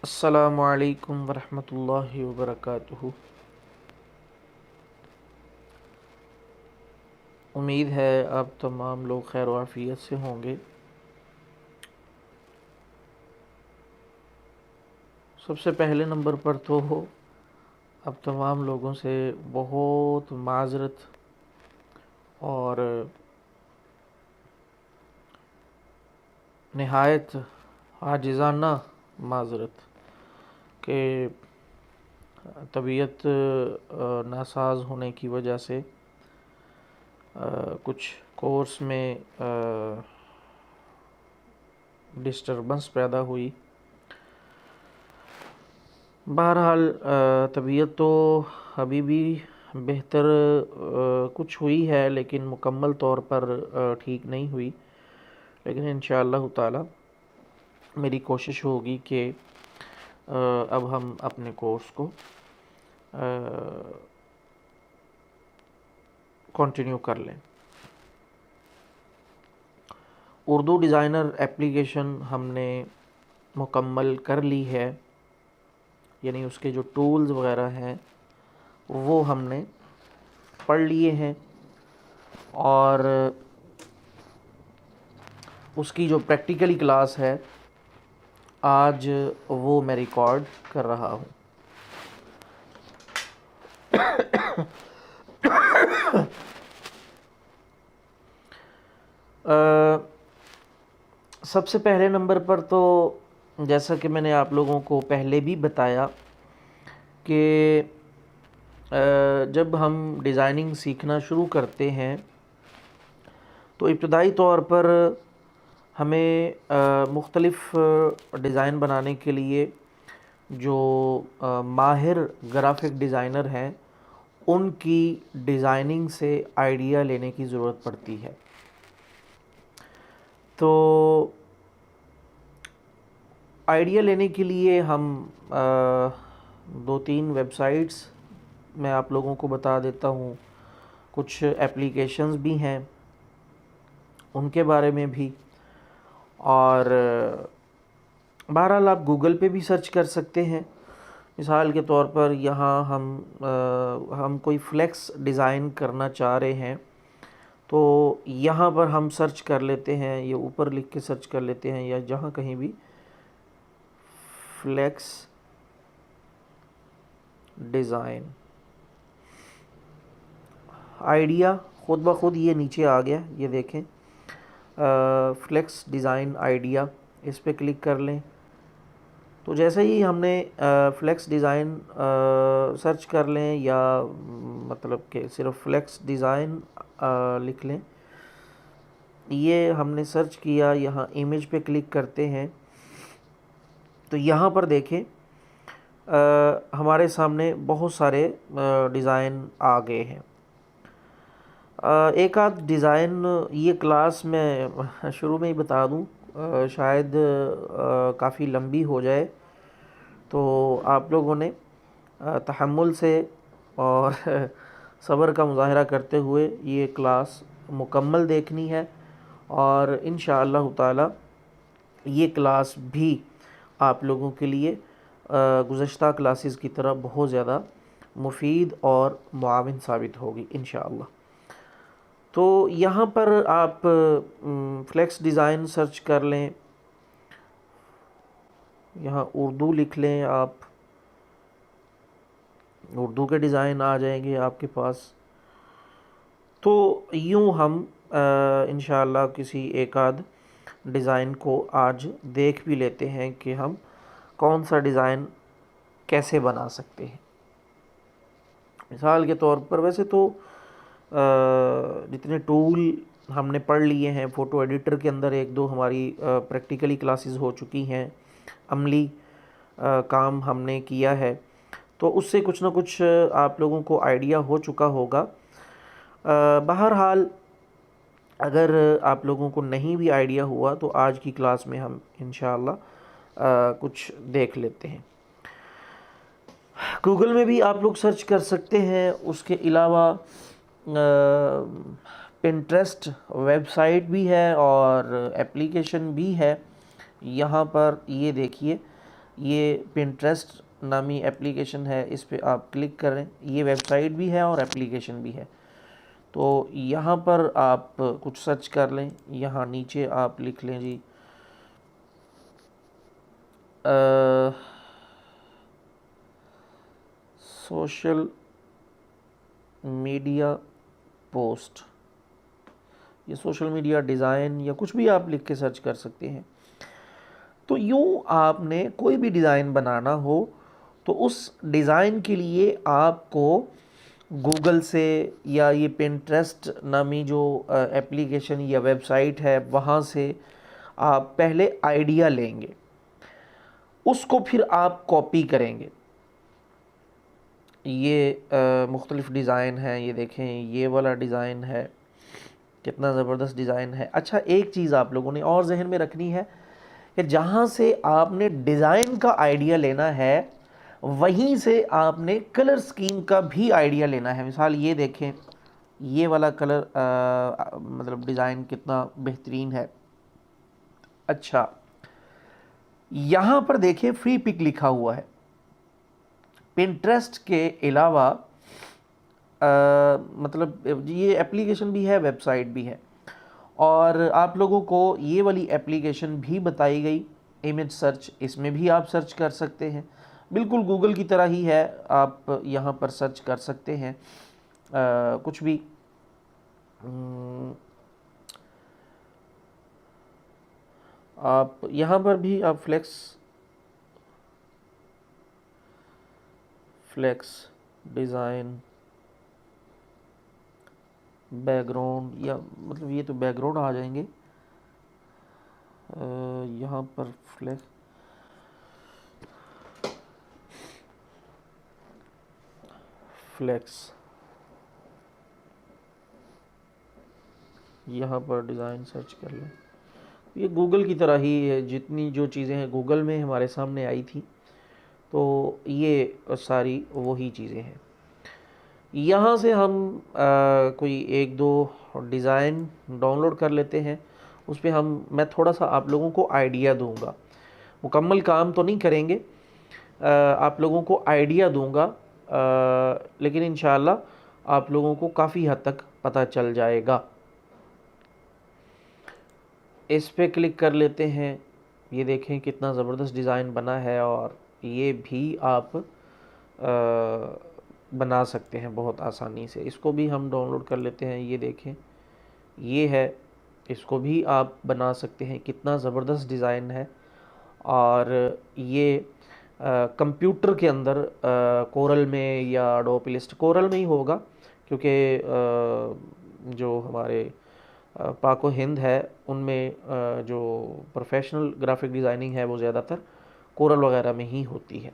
अस्सलामु अलैकुम वरहमतुल्लाहि वबरकातुहू। उम्मीद है आप तमाम लोग खैर व आफियत से होंगे। सबसे पहले नंबर पर तो अब तमाम लोगों से बहुत माज़रत और नहायत आजिज़ाना माज़रत के तबीयत नासाज होने की वजह से कुछ कोर्स में डिस्टर्बेंस पैदा हुई। बहरहाल तबीयत तो अभी भी बेहतर कुछ हुई है, लेकिन मुकम्मल तौर पर ठीक नहीं हुई। लेकिन इंशाअल्लाह ताला मेरी कोशिश होगी कि अब हम अपने कोर्स को कंटिन्यू कर लें। उर्दू डिज़ाइनर एप्लीकेशन हमने मुकम्मल कर ली है, यानी उसके जो टूल्स वगैरह हैं वो हमने पढ़ लिए हैं और उसकी जो प्रैक्टिकली क्लास है आज वो मैं रिकॉर्ड कर रहा हूँ। सबसे पहले नंबर पर तो जैसा कि मैंने आप लोगों को पहले भी बताया कि जब हम डिज़ाइनिंग सीखना शुरू करते हैं तो इब्तदाई तौर पर हमें मुख्तलिफ़ डिज़ाइन बनाने के लिए जो माहिर ग्राफिक डिज़ाइनर हैं उनकी डिज़ाइनिंग से आइडिया लेने की ज़रूरत पड़ती है। तो आइडिया लेने के लिए हम दो तीन वेबसाइट्स मैं आप लोगों को बता देता हूँ, कुछ एप्लीकेशंस भी हैं उनके बारे में भी, और बहरहाल आप गूगल पे भी सर्च कर सकते हैं। मिसाल के तौर पर यहाँ हम कोई फ्लेक्स डिज़ाइन करना चाह रहे हैं तो यहाँ पर हम सर्च कर लेते हैं, ये ऊपर लिख के सर्च कर लेते हैं या जहाँ कहीं भी फ्लेक्स डिज़ाइन आइडिया, ख़ुद ब खुद ये नीचे आ गया, ये देखें फ्लेक्स डिज़ाइन आइडिया, इस पर क्लिक कर लें। तो जैसे ही हमने फ्लेक्स डिज़ाइन सर्च कर लें या मतलब कि सिर्फ फ्लेक्स डिज़ाइन लिख लें, ये हमने सर्च किया, यहाँ इमेज पे क्लिक करते हैं तो यहाँ पर देखें हमारे सामने बहुत सारे डिज़ाइन आ गए हैं। एक आध डिज़ाइन ये क्लास मैं शुरू में ही बता दूं, शायद काफ़ी लंबी हो जाए, तो आप लोगों ने तहम्मुल से और सब्र का मुज़ाहरा करते हुए ये क्लास मुकम्मल देखनी है और इंशाअल्लाह ताला ये क्लास भी आप लोगों के लिए गुज़श्ता क्लासेस की तरह बहुत ज़्यादा मुफीद और मुआविन साबित होगी इंशाअल्लाह। तो यहाँ पर आप फ्लेक्स डिज़ाइन सर्च कर लें, यहाँ उर्दू लिख लें, आप उर्दू के डिज़ाइन आ जाएंगे आपके पास। तो यूँ हम इंशाअल्लाह किसी एक आध डिज़ाइन को आज देख भी लेते हैं कि हम कौन सा डिज़ाइन कैसे बना सकते हैं। मिसाल के तौर पर वैसे तो जितने टूल हमने पढ़ लिए हैं, फ़ोटो एडिटर के अंदर एक दो हमारी प्रैक्टिकली क्लासेस हो चुकी हैं, अमली काम हमने किया है, तो उससे कुछ ना कुछ आप लोगों को आइडिया हो चुका होगा। बहरहाल अगर आप लोगों को नहीं भी आइडिया हुआ तो आज की क्लास में हम इंशाअल्लाह कुछ देख लेते हैं। गूगल में भी आप लोग सर्च कर सकते हैं, उसके अलावा पिंटरेस्ट वेबसाइट भी है और एप्लीकेशन भी है। यहाँ पर ये देखिए ये पिंटरेस्ट नामी एप्लीकेशन है, इस पे आप क्लिक करें। ये वेबसाइट भी है और एप्लीकेशन भी है। तो यहाँ पर आप कुछ सर्च कर लें। यहाँ नीचे आप लिख लें जी सोशल मीडिया पोस्ट, ये सोशल मीडिया डिज़ाइन या कुछ भी आप लिख के सर्च कर सकते हैं। तो यूँ आपने कोई भी डिज़ाइन बनाना हो तो उस डिज़ाइन के लिए आपको गूगल से या ये पिंटरेस्ट नामी जो एप्लीकेशन या वेबसाइट है वहाँ से आप पहले आइडिया लेंगे, उसको फिर आप कॉपी करेंगे। ये मुख्तलिफ़ डिज़ाइन है, ये देखें ये वाला डिज़ाइन है, कितना ज़बरदस्त डिज़ाइन है। अच्छा, एक चीज़ आप लोगों ने और जहन में रखनी है कि जहाँ से आपने डिज़ाइन का आइडिया लेना है वहीं से आपने कलर स्कीम का भी आइडिया लेना है। मिसाल ये देखें, ये वाला कलर मतलब डिज़ाइन कितना बेहतरीन है। अच्छा, यहाँ पर देखिए फ्री पिक लिखा हुआ है। पिंटरेस्ट के अलावा मतलब ये एप्लीकेशन भी है, वेबसाइट भी है, और आप लोगों को ये वाली एप्लीकेशन भी बताई गई इमेज सर्च, इसमें भी आप सर्च कर सकते हैं। बिल्कुल गूगल की तरह ही है, आप यहाँ पर सर्च कर सकते हैं कुछ भी। आप यहाँ पर भी आप फ्लेक्स डिज़ाइन बैकग्राउंड, या मतलब ये तो बैकग्राउंड आ जाएंगे। यहाँ पर फ्लेक्स यहाँ पर डिज़ाइन सर्च कर लें। ये गूगल की तरह ही है, जितनी जो चीज़ें हैं गूगल में हमारे सामने आई थी, तो ये सारी वही चीज़ें हैं। यहाँ से हम कोई एक दो डिज़ाइन डाउनलोड कर लेते हैं। उस पर मैं थोड़ा सा आप लोगों को आइडिया दूंगा, मुकम्मल काम तो नहीं करेंगे, आप लोगों को आइडिया दूंगा, लेकिन इंशाअल्लाह आप लोगों को काफ़ी हद तक पता चल जाएगा। इस पे क्लिक कर लेते हैं। ये देखें कितना ज़बरदस्त डिज़ाइन बना है, और ये भी आप बना सकते हैं बहुत आसानी से। इसको भी हम डाउनलोड कर लेते हैं। ये देखें ये है, इसको भी आप बना सकते हैं। कितना ज़बरदस्त डिज़ाइन है। और ये कंप्यूटर के अंदर कोरल में या एडोब इलस्ट्रेटर, कोरल में ही होगा क्योंकि जो हमारे पाको हिंद है उनमें जो प्रोफेशनल ग्राफिक डिज़ाइनिंग है वो ज़्यादातर कोरल वगैरह में ही होती है।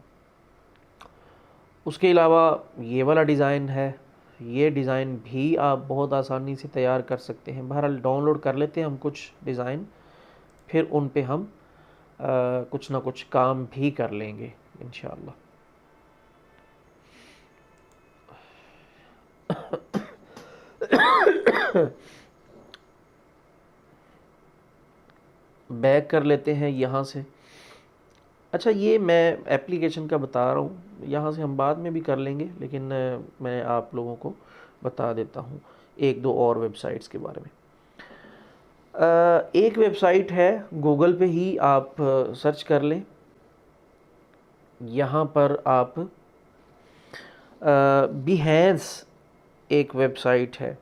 उसके अलावा ये वाला डिज़ाइन है, ये डिज़ाइन भी आप बहुत आसानी से तैयार कर सकते हैं। बहरहाल डाउनलोड कर लेते हैं हम कुछ डिज़ाइन, फिर उन पे हम कुछ ना कुछ काम भी कर लेंगे इंशाअल्लाह। बैक कर लेते हैं यहाँ से। अच्छा, ये मैं एप्लीकेशन का बता रहा हूँ, यहाँ से हम बाद में भी कर लेंगे, लेकिन मैं आप लोगों को बता देता हूँ एक दो और वेबसाइट्स के बारे में। एक वेबसाइट है, गूगल पे ही आप सर्च कर लें। यहाँ पर आप बिहेंस एक वेबसाइट है,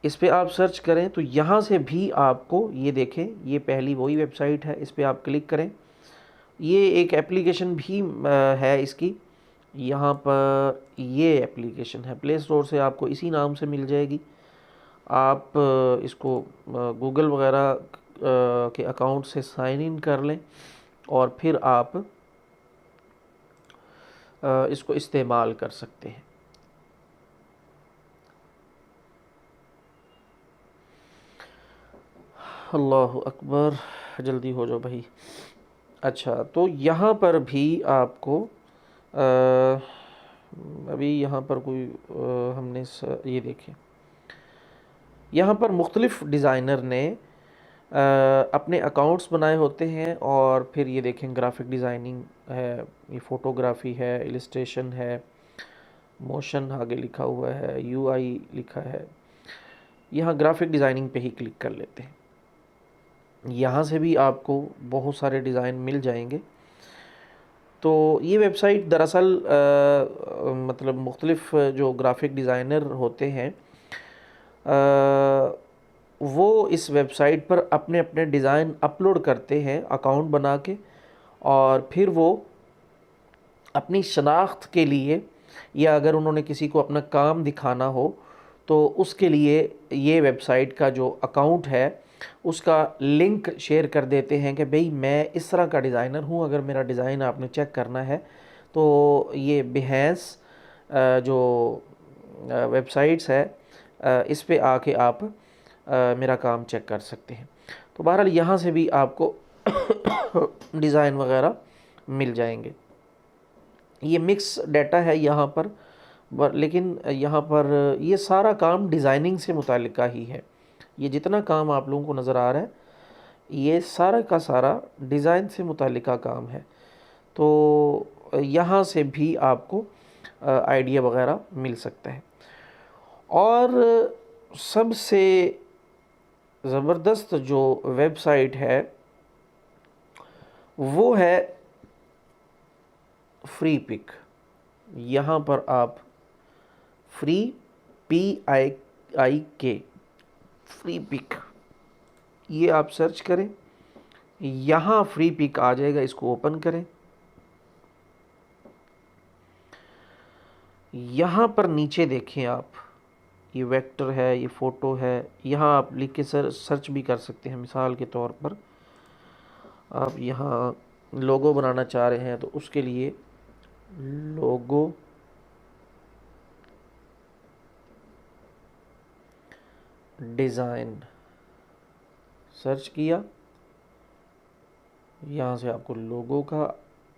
इस पे आप सर्च करें तो यहाँ से भी आपको ये देखें, ये पहली वही वेबसाइट है, इस पे आप क्लिक करें। ये एक एप्लीकेशन भी है इसकी, यहाँ पर ये एप्लीकेशन है, प्ले स्टोर से आपको इसी नाम से मिल जाएगी। आप इसको गूगल वगैरह के अकाउंट से साइन इन कर लें और फिर आप इसको इस्तेमाल कर सकते हैं। अल्लाहु अकबर, जल्दी हो जाओ भाई। अच्छा, तो यहाँ पर भी आपको अभी यहाँ पर कोई हमने ये देखें, यहाँ पर मुख्तलिफ़ डिज़ाइनर ने अपने अकाउंट्स बनाए होते हैं। और फिर ये देखें ग्राफिक डिज़ाइनिंग है, ये फ़ोटोग्राफ़ी है, इलस्ट्रेशन है, मोशन आगे लिखा हुआ है, यूआई लिखा है। यहाँ ग्राफिक डिज़ाइनिंग पे ही क्लिक कर लेते हैं। यहाँ से भी आपको बहुत सारे डिज़ाइन मिल जाएंगे। तो ये वेबसाइट दरअसल मतलब मुख्तलिफ़ जो ग्राफिक डिज़ाइनर होते हैं वो इस वेबसाइट पर अपने अपने डिज़ाइन अपलोड करते हैं अकाउंट बना के, और फिर वो अपनी शनाख्त के लिए या अगर उन्होंने किसी को अपना काम दिखाना हो तो उसके लिए ये वेबसाइट का जो अकाउंट है उसका लिंक शेयर कर देते हैं कि भाई मैं इस तरह का डिज़ाइनर हूँ, अगर मेरा डिज़ाइन आपने चेक करना है तो ये बिहेंस जो वेबसाइट्स है इस पे आके आप मेरा काम चेक कर सकते हैं। तो बहरहाल यहाँ से भी आपको डिज़ाइन वगैरह मिल जाएंगे। ये मिक्स डाटा है यहाँ पर लेकिन यहाँ पर ये सारा काम डिज़ाइनिंग से मुताल्लिका ही है। ये जितना काम आप लोगों को नज़र आ रहा है ये सारा का सारा डिज़ाइन से मुताल्लिका काम है। तो यहाँ से भी आपको आइडिया वगैरह मिल सकता है। और सबसे ज़बरदस्त जो वेबसाइट है वो है फ्री पिक। यहाँ पर आप फ्री PIK फ्री पिक ये आप सर्च करें, यहाँ फ्री पिक आ जाएगा। इसको ओपन करें, यहाँ पर नीचे देखें आप, ये वेक्टर है, ये फ़ोटो है। यहाँ आप लिख के सर्च भी कर सकते हैं। मिसाल के तौर पर आप यहाँ लोगो बनाना चाह रहे हैं तो उसके लिए लोगो डिज़ाइन सर्च किया, यहाँ से आपको लोगो का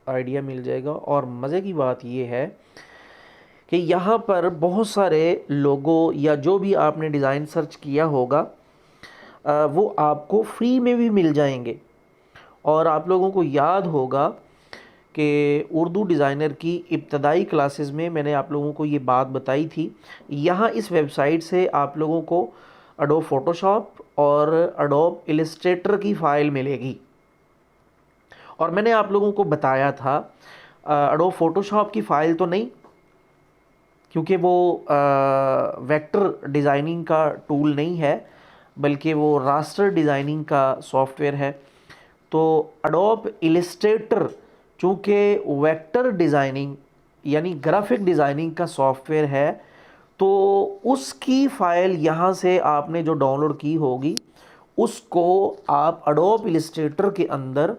आइडिया मिल जाएगा। और मज़े की बात ये है कि यहाँ पर बहुत सारे लोगो या जो भी आपने डिज़ाइन सर्च किया होगा वो आपको फ्री में भी मिल जाएंगे। और आप लोगों को याद होगा कि उर्दू डिज़ाइनर की इब्तदाई क्लासेस में मैंने आप लोगों को ये बात बताई थी। यहाँ इस वेबसाइट से आप लोगों को एडोब फ़ोटोशॉप और एडोब इलस्ट्रेटर की फ़ाइल मिलेगी। और मैंने आप लोगों को बताया था एडोब फ़ोटोशॉप की फ़ाइल तो नहीं, क्योंकि वो वेक्टर डिज़ाइनिंग का टूल नहीं है बल्कि वो रास्टर डिज़ाइनिंग का सॉफ्टवेयर है। तो एडोब इलस्ट्रेटर चूँकि वेक्टर डिज़ाइनिंग यानी ग्राफिक डिज़ाइनिंग का सॉफ्टवेयर है तो उसकी फ़ाइल यहाँ से आपने जो डाउनलोड की होगी उसको आप एडोब इलस्ट्रेटर के अंदर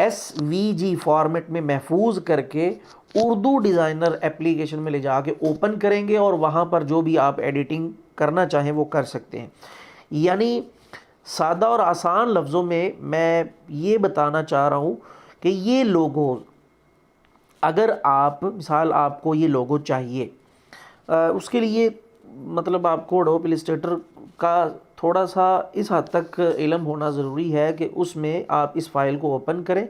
SVG फॉर्मेट में महफूज करके उर्दू डिज़ाइनर एप्लीकेशन में ले जाके ओपन करेंगे और वहाँ पर जो भी आप एडिटिंग करना चाहें वो कर सकते हैं। यानी सादा और आसान लफ्ज़ों में मैं ये बताना चाह रहा हूँ कि ये लोगो अगर आप मिसाल आपको ये लोगो चाहिए उसके लिए मतलब आपको एडोब इलस्ट्रेटर का थोड़ा सा इस हद तक इल्म होना ज़रूरी है कि उसमें आप इस फ़ाइल को ओपन करें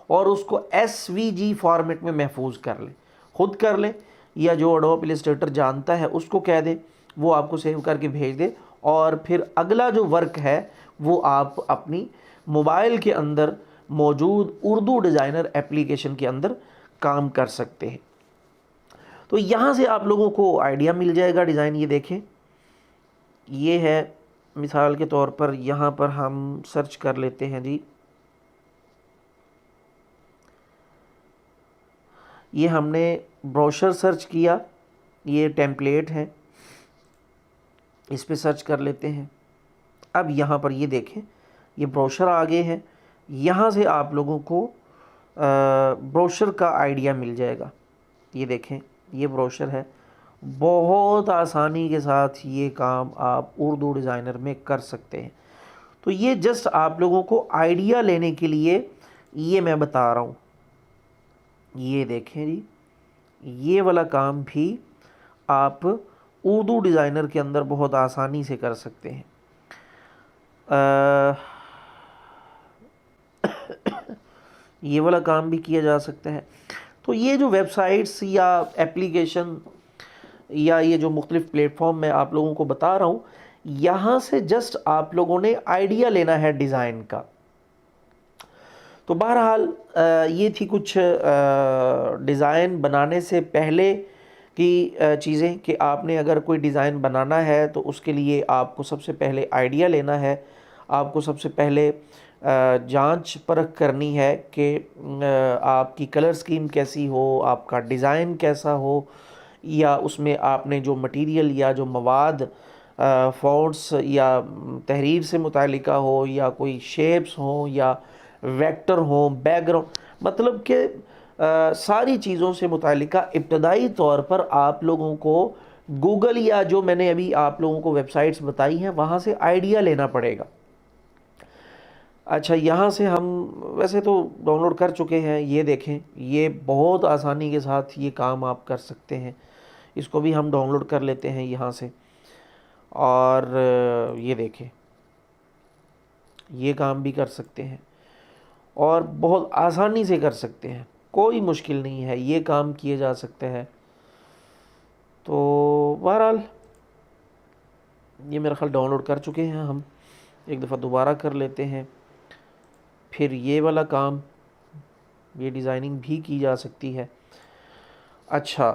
और उसको SVG फॉर्मेट में महफूज कर लें, ख़ुद कर लें या जो एडोब इलस्ट्रेटर जानता है उसको कह दें वो आपको सेव करके भेज दे। और फिर अगला जो वर्क है वो आप अपनी मोबाइल के अंदर मौजूद उर्दू डिज़ाइनर एप्लीकेशन के अंदर काम कर सकते हैं। तो यहाँ से आप लोगों को आइडिया मिल जाएगा डिज़ाइन। ये देखें, ये है मिसाल के तौर पर यहाँ पर हम सर्च कर लेते हैं जी, ये हमने ब्रोशर सर्च किया, ये टेम्पलेट है, इस पे सर्च कर लेते हैं। अब यहाँ पर ये देखें, ये ब्रोशर आगे है। यहाँ से आप लोगों को ब्रोशर का आइडिया मिल जाएगा। ये देखें, ये ब्रोशर है। बहुत आसानी के साथ ये काम आप उर्दू डिज़ाइनर में कर सकते हैं। तो ये जस्ट आप लोगों को आइडिया लेने के लिए ये मैं बता रहा हूँ। ये देखें जी, ये वाला काम भी आप उर्दू डिज़ाइनर के अंदर बहुत आसानी से कर सकते हैं। ये वाला काम भी किया जा सकता है। तो ये जो वेबसाइट्स या एप्लीकेशन या ये जो मुख्तलिफ़ प्लेटफॉर्म मैं आप लोगों को बता रहा हूँ, यहाँ से जस्ट आप लोगों ने आइडिया लेना है डिज़ाइन का। तो बहरहाल ये थी कुछ डिज़ाइन बनाने से पहले की चीज़ें कि आपने अगर कोई डिज़ाइन बनाना है तो उसके लिए आपको सबसे पहले आइडिया लेना है। आपको सबसे पहले जांच परख करनी है कि आपकी कलर स्कीम कैसी हो, आपका डिज़ाइन कैसा हो, या उसमें आपने जो मटेरियल या जो मवाद फ़ॉन्ट्स या तहरीर से मुतालिका हो, या कोई शेप्स हों या वेक्टर हों, बैकग्राउंड, मतलब कि सारी चीज़ों से मुतालिका इब्तदाई तौर पर आप लोगों को गूगल या जो मैंने अभी आप लोगों को वेबसाइट्स बताई हैं वहाँ से आइडिया लेना पड़ेगा। अच्छा, यहाँ से हम वैसे तो डाउनलोड कर चुके हैं, ये देखें, ये बहुत आसानी के साथ ये काम आप कर सकते हैं। इसको भी हम डाउनलोड कर लेते हैं यहाँ से, और ये देखें, ये काम भी कर सकते हैं और बहुत आसानी से कर सकते हैं, कोई मुश्किल नहीं है, ये काम किए जा सकते हैं। तो बहरहाल ये मेरा ख्याल डाउनलोड कर चुके हैं हम, एक दफ़ा दोबारा कर लेते हैं। फिर ये वाला काम, ये डिज़ाइनिंग भी की जा सकती है। अच्छा,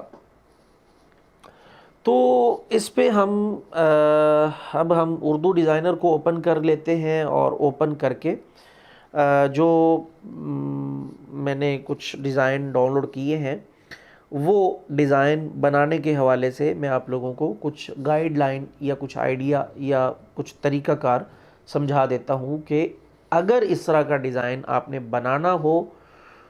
तो इस पे हम अब हम उर्दू डिज़ाइनर को ओपन कर लेते हैं, और ओपन करके जो मैंने कुछ डिज़ाइन डाउनलोड किए हैं वो डिज़ाइन बनाने के हवाले से मैं आप लोगों को कुछ गाइडलाइन या कुछ आइडिया या कुछ तरीक़ाकार समझा देता हूँ कि अगर इस तरह का डिज़ाइन आपने बनाना हो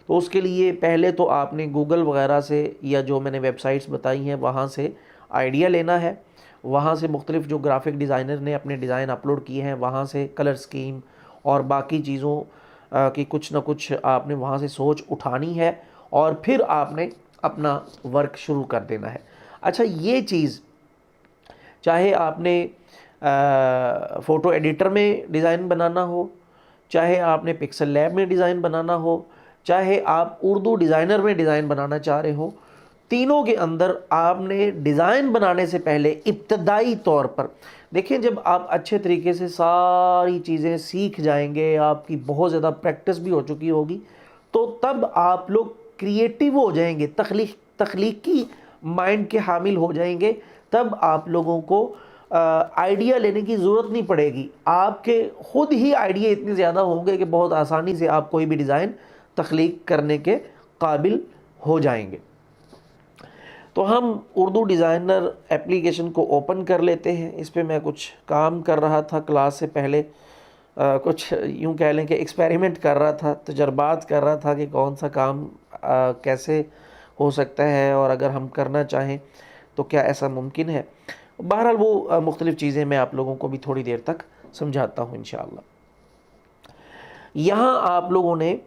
तो उसके लिए पहले तो आपने गूगल वगैरह से या जो मैंने वेबसाइट्स बताई हैं वहाँ से आइडिया लेना है। वहाँ से मुख्तलिफ़ जो ग्राफिक डिज़ाइनर ने अपने डिज़ाइन अपलोड किए हैं वहाँ से कलर स्कीम और बाकी चीज़ों की कुछ ना कुछ आपने वहाँ से सोच उठानी है, और फिर आपने अपना वर्क शुरू कर देना है। अच्छा, ये चीज़ चाहे आपने फ़ोटो एडिटर में डिज़ाइन बनाना हो, चाहे आपने पिक्सल लैब में डिज़ाइन बनाना हो, चाहे आप उर्दू डिज़ाइनर में डिज़ाइन बनाना चाह रहे हो, तीनों के अंदर आपने डिज़ाइन बनाने से पहले इब्तदाई तौर पर देखिए, जब आप अच्छे तरीके से सारी चीज़ें सीख जाएंगे, आपकी बहुत ज़्यादा प्रैक्टिस भी हो चुकी होगी, तो तब आप लोग क्रिएटिव हो जाएंगे, तख्लीकी माइंड के हामिल हो जाएंगे। तब आप लोगों को आइडिया लेने की ज़रूरत नहीं पड़ेगी, आपके ख़ुद ही आइडिया इतने ज़्यादा होंगे कि बहुत आसानी से आप कोई भी डिज़ाइन तख्लीक करने के काबिल हो जाएंगे। तो हम उर्दू डिज़ाइनर एप्लीकेशन को ओपन कर लेते हैं। इस पे मैं कुछ काम कर रहा था क्लास से पहले, कुछ यूँ कह लें कि एक्सपेरिमेंट कर रहा था, तजर्बात कर रहा था कि कौन सा काम कैसे हो सकता है, और अगर हम करना चाहें तो क्या ऐसा मुमकिन है। बहरहाल वो मुख्तलिफ़ चीज़ें मैं आप लोगों को भी थोड़ी देर तक समझाता हूँ इंशाअल्लाह। यहाँ आप लोगों ने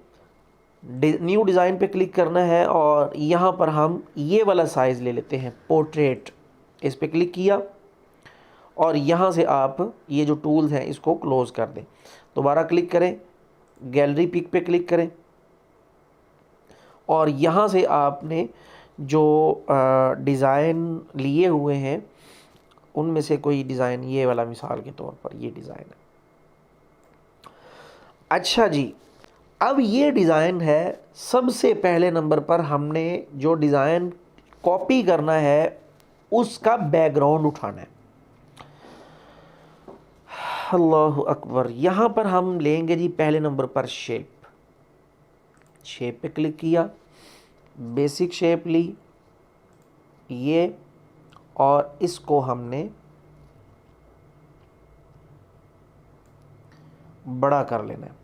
न्यू डिज़ाइन पे क्लिक करना है, और यहाँ पर हम ये वाला साइज़ ले लेते हैं, पोर्ट्रेट। इस पे क्लिक किया और यहाँ से आप ये जो टूल्स हैं इसको क्लोज़ कर दें। दोबारा क्लिक करें, गैलरी पिक पे क्लिक करें, और यहाँ से आपने जो डिज़ाइन लिए हुए हैं उनमें से कोई डिज़ाइन, ये वाला मिसाल के तौर पर ये डिज़ाइन है। अच्छा जी, अब ये डिज़ाइन है, सबसे पहले नंबर पर हमने जो डिज़ाइन कॉपी करना है उसका बैकग्राउंड उठाना है। अल्लाहु अकबर। यहाँ पर हम लेंगे जी पहले नंबर पर शेप पे क्लिक किया, बेसिक शेप ली ये, और इसको हमने बड़ा कर लेना है।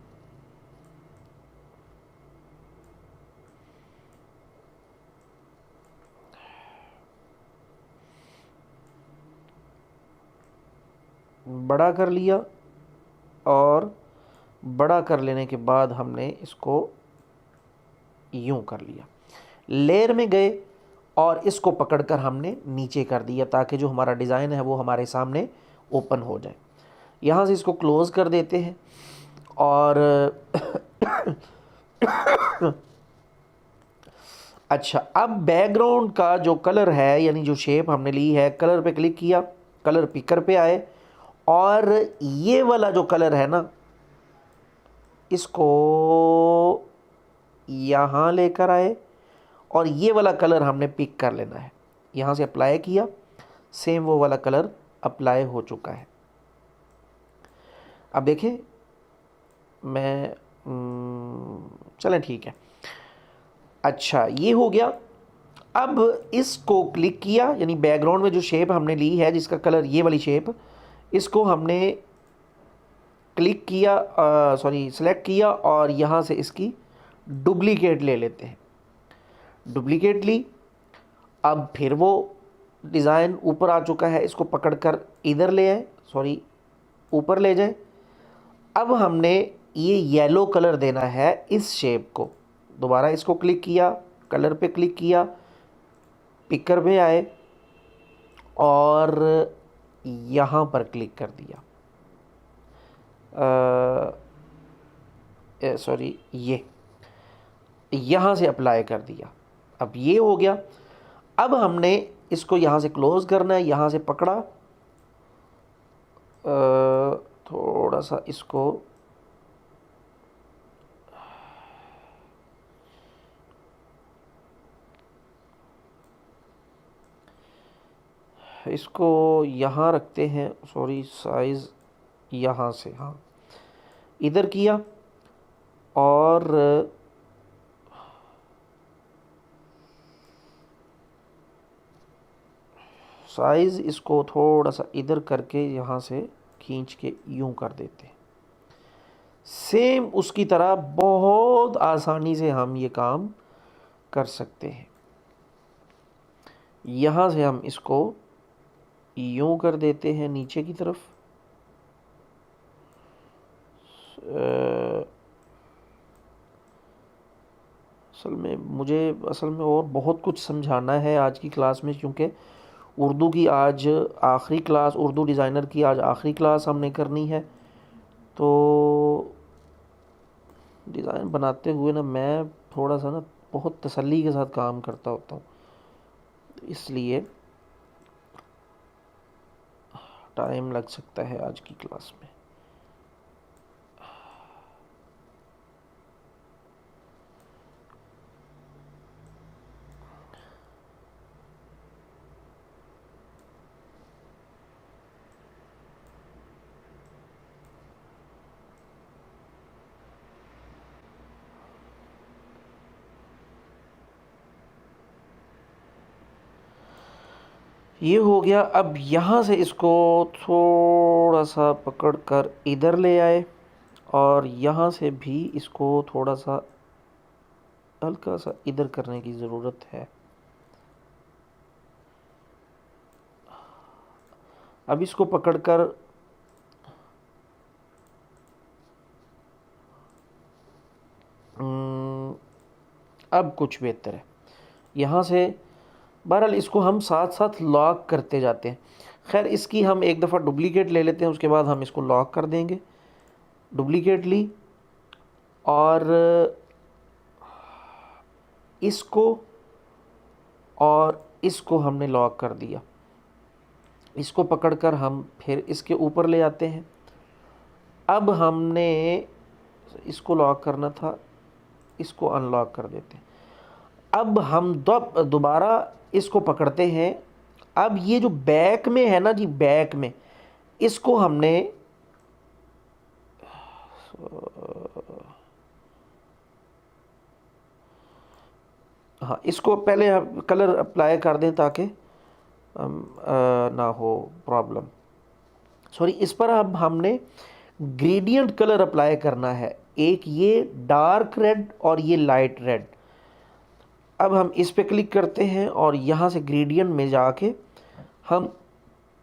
बड़ा कर लिया, और बड़ा कर लेने के बाद हमने इसको यूं कर लिया, लेयर में गए और इसको पकड़कर हमने नीचे कर दिया ताकि जो हमारा डिज़ाइन है वो हमारे सामने ओपन हो जाए। यहाँ से इसको क्लोज़ कर देते हैं और अच्छा, अब बैकग्राउंड का जो कलर है यानी जो शेप हमने ली है, कलर पे क्लिक किया, कलर पिकर पे आए और ये वाला जो कलर है ना, इसको यहाँ लेकर आए और ये वाला कलर हमने पिक कर लेना है। यहाँ से अप्लाई किया, सेम वो वाला कलर अप्लाई हो चुका है। अब देखें, मैं चलें ठीक है। अच्छा, ये हो गया। अब इसको क्लिक किया, यानी बैकग्राउंड में जो शेप हमने ली है जिसका कलर ये वाली शेप, इसको हमने क्लिक किया, सॉरी सेलेक्ट किया और यहाँ से इसकी डुप्लीकेट ले लेते हैं। डुप्लीकेट ली। अब फिर वो डिज़ाइन ऊपर आ चुका है, इसको पकड़कर इधर ले आए, सॉरी ऊपर ले जाए। अब हमने ये येलो कलर देना है इस शेप को। दोबारा इसको क्लिक किया, कलर पे क्लिक किया, पिकर में आए और यहाँ पर क्लिक कर दिया, सॉरी ये यहाँ से अप्लाई कर दिया। अब ये हो गया। अब हमने इसको यहाँ से क्लोज़ करना है, यहाँ से पकड़ा, थोड़ा सा इसको यहाँ रखते हैं, सॉरी साइज़ यहाँ से, हाँ इधर किया और साइज़ इसको थोड़ा सा इधर करके यहाँ से खींच के यूं कर देते हैं। सेम उसकी तरह बहुत आसानी से हम ये काम कर सकते हैं। यहाँ से हम इसको यूं कर देते हैं नीचे की तरफ। असल में और बहुत कुछ समझाना है आज की क्लास में, क्योंकि उर्दू की आज आखिरी क्लास, उर्दू डिज़ाइनर की आज आखिरी क्लास हमने करनी है। तो डिज़ाइन बनाते हुए ना मैं थोड़ा सा ना बहुत तसल्ली के साथ काम करता होता हूँ, इसलिए टाइम लग सकता है आज की क्लास में। ये हो गया। अब यहाँ से इसको थोड़ा सा पकड़ कर इधर ले आए और यहाँ से भी इसको थोड़ा सा हल्का सा इधर करने की ज़रूरत है। अब इसको पकड़कर अब कुछ बेहतर है। यहाँ से बहरहाल इसको हम साथ साथ लॉक करते जाते हैं। खैर, इसकी हम एक दफ़ा डुप्लीकेट ले लेते हैं, उसके बाद हम इसको लॉक कर देंगे। डुप्लीकेट ली और इसको हमने लॉक कर दिया। इसको पकड़कर हम फिर इसके ऊपर ले आते हैं। अब हमने इसको लॉक करना था, इसको अनलॉक कर देते हैं। अब हम दोबारा इसको पकड़ते हैं। अब ये जो बैक में है ना जी, बैक में इसको हमने हाँ इसको पहले कलर अप्लाई कर दें ताकि ना हो प्रॉब्लम। सॉरी, इस पर अब हमने ग्रेडियंट कलर अप्लाई करना है, एक ये डार्क रेड और ये लाइट रेड। अब हम इस पे क्लिक करते हैं और यहाँ से ग्रेडियंट में जाके हम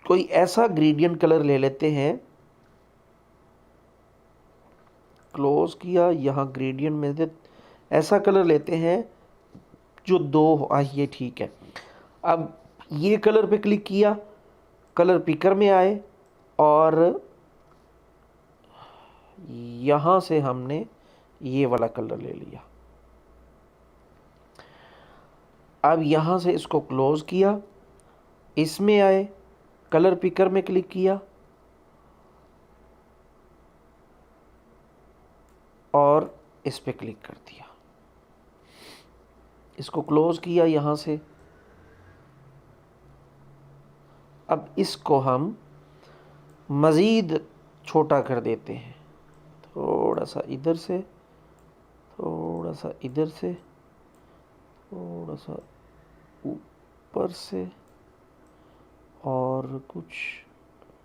कोई ऐसा ग्रेडियंट कलर ले लेते हैं। क्लोज किया, यहाँ ग्रेडियंट में से ऐसा कलर लेते हैं जो दो हो, ये ठीक है। अब ये कलर पे क्लिक किया, कलर पिकर में आए और यहाँ से हमने ये वाला कलर ले लिया। अब यहाँ से इसको क्लोज किया, इसमें आए, कलर पिकर में क्लिक किया और इस पे क्लिक कर दिया। इसको क्लोज किया यहाँ से। अब इसको हम मज़ीद छोटा कर देते हैं, थोड़ा सा इधर से, थोड़ा सा इधर से, थोड़ा सा ऊपर से, और कुछ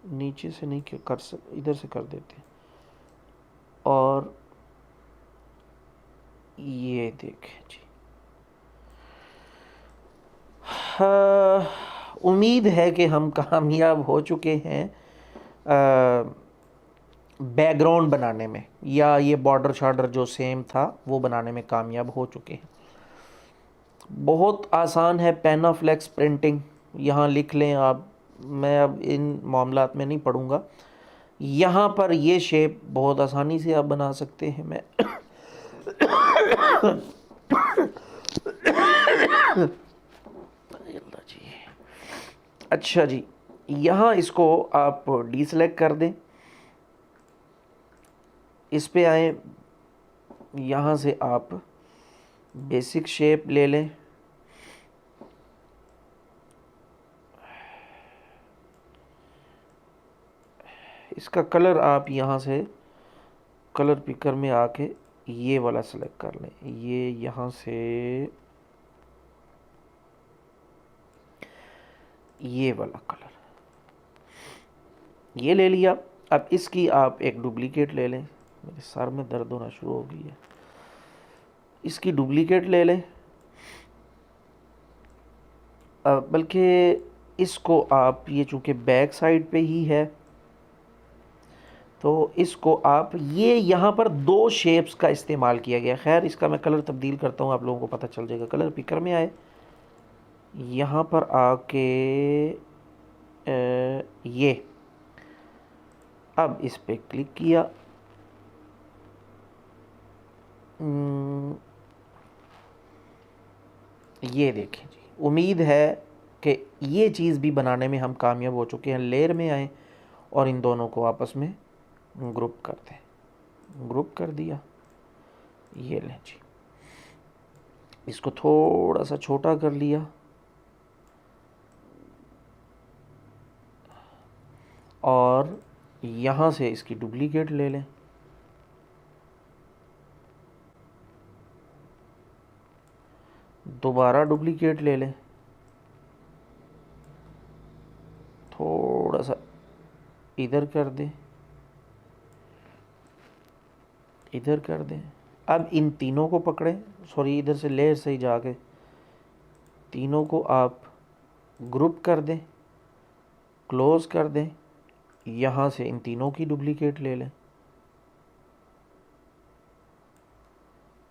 नीचे से नहीं कर सक, इधर से कर देते हैं। और ये देखें जी, उम्मीद है कि हम कामयाब हो चुके हैं बैकग्राउंड बनाने में, या ये बॉर्डर शार्डर जो सेम था वो बनाने में कामयाब हो चुके हैं। बहुत आसान है पेनाफ्लेक्स प्रिंटिंग, यहाँ लिख लें आप, मैं अब इन मामलात में नहीं पढ़ूँगा। यहाँ पर ये शेप बहुत आसानी से आप बना सकते हैं। मैं अच्छा जी, यहाँ इसको आप डीसेलेक्ट कर दें, इस पे आए, यहाँ से आप बेसिक शेप ले लें, इसका कलर आप यहाँ से कलर पिकर में आके ये वाला सेलेक्ट कर लें, ये यहाँ से ये वाला कलर ये ले लिया। अब इसकी आप एक डुप्लीकेट ले लें, मेरे सर में दर्द होना शुरू हो गई है, इसकी डुप्लीकेट ले लें। बल्कि इसको आप, ये चूँकि बैक साइड पे ही है तो इसको आप, ये यहाँ पर दो शेप्स का इस्तेमाल किया गया। खैर इसका मैं कलर तब्दील करता हूँ, आप लोगों को पता चल जाएगा। कलर पिकर में आए, यहाँ पर आके ये, अब इस पे क्लिक किया, ये देखें जी, उम्मीद है कि ये चीज़ भी बनाने में हम कामयाब हो चुके हैं। लेयर में आए और इन दोनों को आपस में ग्रुप कर दें, ग्रुप कर दिया, ये लें जी। इसको थोड़ा सा छोटा कर लिया और यहाँ से इसकी डुप्लीकेट ले लें, दोबारा डुप्लीकेट ले लें, थोड़ा सा इधर कर दें, इधर कर दें। अब इन तीनों को पकड़ें, सॉरी इधर से लेयर से ही जाके तीनों को आप ग्रुप कर दें, क्लोज कर दें, यहाँ से इन तीनों की डुप्लीकेट ले लें।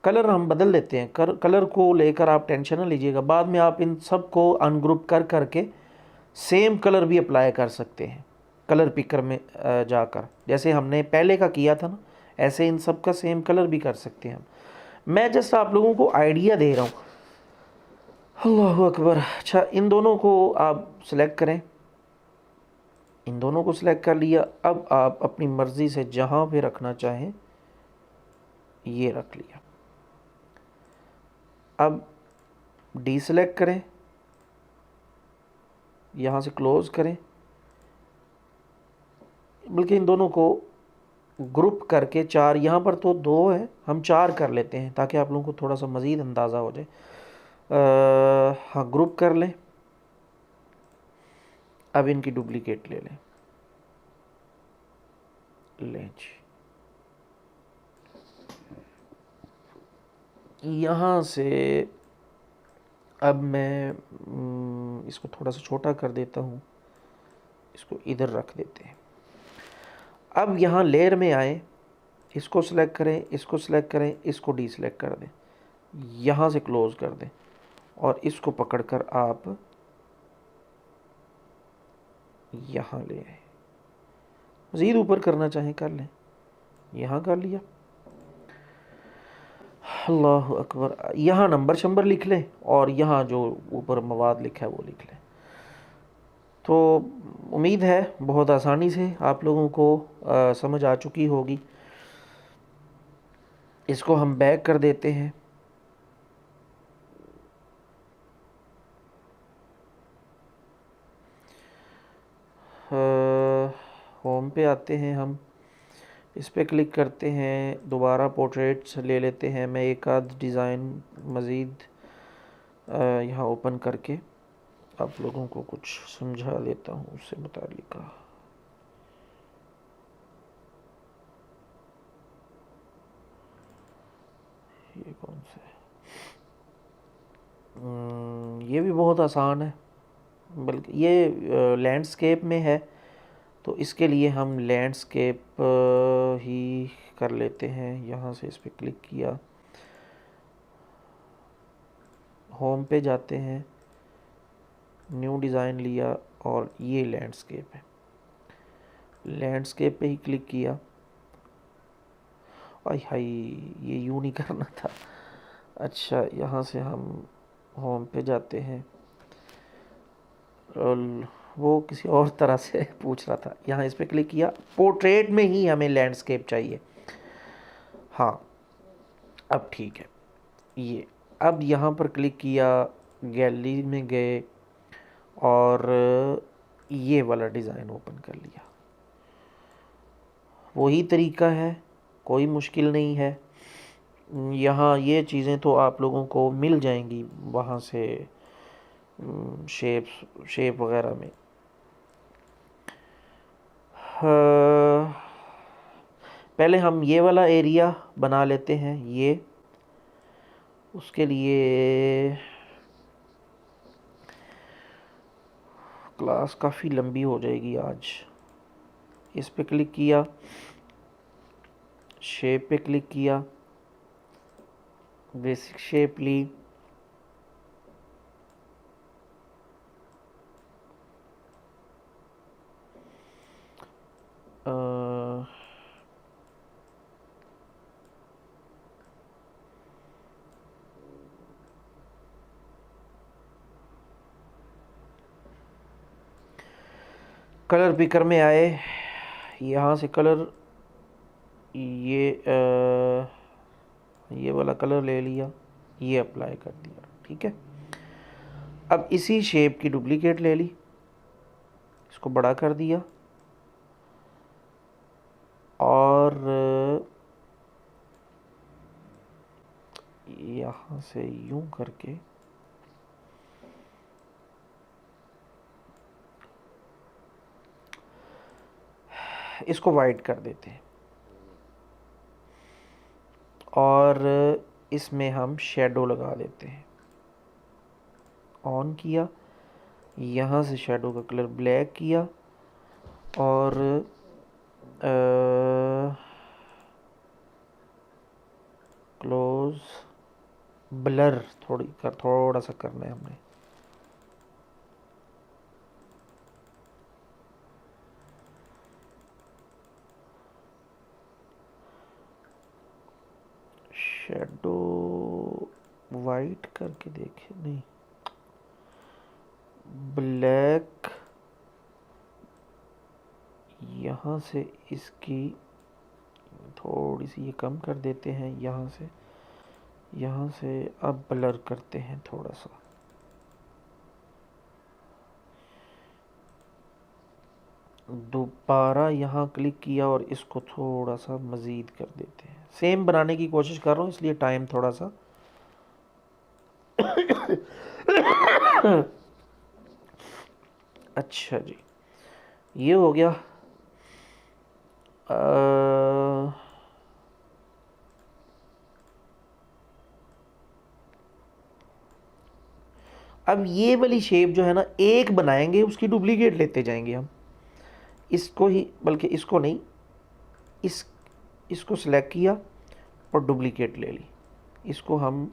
कलर हम बदल लेते हैं, कलर को लेकर आप टेंशन ना लीजिएगा, बाद में आप इन सब को अनग्रुप कर करके सेम कलर भी अप्लाई कर सकते हैं कलर पिकर में जाकर, जैसे हमने पहले का किया था ना, ऐसे इन सब का सेम कलर भी कर सकते हैं हम। मैं जस्ट आप लोगों को आइडिया दे रहा हूँ। अल्लाहु अकबर। अच्छा, इन दोनों को आप सिलेक्ट करें, इन दोनों को सिलेक्ट कर लिया। अब आप अपनी मर्ज़ी से जहाँ पे रखना चाहें ये रख लिया। अब डीसेलेक्ट करें, यहाँ से क्लोज़ करें, बल्कि इन दोनों को ग्रुप करके चार, यहाँ पर तो दो है, हम चार कर लेते हैं ताकि आप लोगों को थोड़ा सा मज़ीद अंदाज़ा हो जाए। हाँ, ग्रुप कर लें। अब इनकी डुप्लीकेट ले लें, जी। यहाँ से अब मैं इसको थोड़ा सा छोटा कर देता हूँ, इसको इधर रख देते हैं। अब यहाँ लेयर में आए, इसको सिलेक्ट करें, इसको सिलेक्ट करें, इसको डीसेलेक्ट कर दें, यहाँ से क्लोज़ कर दें और इसको पकड़कर आप यहाँ ले आए। मज़ीद ऊपर करना चाहें कर लें, यहाँ कर लिया। अल्लाह अकबर। यहाँ नंबर शंबर लिख लें और यहाँ जो ऊपर मवाद लिखा है वो लिख लें। तो उम्मीद है बहुत आसानी से आप लोगों को समझ आ चुकी होगी। इसको हम बैक कर देते हैं। होम पे आते हैं हम, इस पे क्लिक करते हैं, दोबारा पोर्ट्रेट्स ले लेते हैं। मैं एक आध डिज़ाइन मज़ीद यहाँ ओपन करके आप लोगों को कुछ समझा देता हूँ उससे मुतालिक। ये कौन सा है? ये भी बहुत आसान है, बल्कि ये लैंडस्केप में है, तो इसके लिए हम लैंडस्केप ही कर लेते हैं। यहाँ से इस पर क्लिक किया, होम पे जाते हैं, न्यू डिज़ाइन लिया और ये लैंडस्केप है। लैंडस्केप पे ही क्लिक किया। आई हाय, ये यूँ नहीं करना था। अच्छा, यहाँ से हम होम पे जाते हैं और वो किसी और तरह से पूछ रहा था। यहाँ इस पर क्लिक किया, पोर्ट्रेट में ही हमें लैंडस्केप चाहिए। हाँ, अब ठीक है। ये अब यहाँ पर क्लिक किया, गैलरी में गए और ये वाला डिज़ाइन ओपन कर लिया। वही तरीका है, कोई मुश्किल नहीं है। यहाँ ये चीज़ें तो आप लोगों को मिल जाएंगी वहाँ से, शेप वगैरह में। पहले हम ये वाला एरिया बना लेते हैं। ये उसके लिए क्लास काफ़ी लंबी हो जाएगी आज। इस पे क्लिक किया, शेप पे क्लिक किया, बेसिक शेप ली, कलर पिकर में आए, यहाँ से कलर ये वाला कलर ले लिया, ये अप्लाई कर दिया। ठीक है, अब इसी शेप की डुप्लीकेट ले ली, इसको बड़ा कर दिया और यहाँ से यूं करके इसको वाइट कर देते हैं और इसमें हम शेडो लगा देते हैं। ऑन किया, यहाँ से शेडो का कलर ब्लैक किया और क्लोज ब्लर थोड़ा सा करना है हमने। शेडो वाइट करके देखे, नहीं ब्लैक, यहाँ से इसकी थोड़ी सी ये कम कर देते हैं। यहाँ से अब ब्लर करते हैं थोड़ा सा। दोबारा यहाँ क्लिक किया और इसको थोड़ा सा मज़ीद कर देते हैं। सेम बनाने की कोशिश कर रहा हूँ, इसलिए टाइम थोड़ा सा अच्छा जी, ये हो गया। अब ये वाली शेप जो है ना, एक बनाएंगे, उसकी डुप्लीकेट लेते जाएंगे हम। इसको ही, बल्कि इसको नहीं, इसको सिलेक्ट किया और डुप्लीकेट ले ली। इसको हम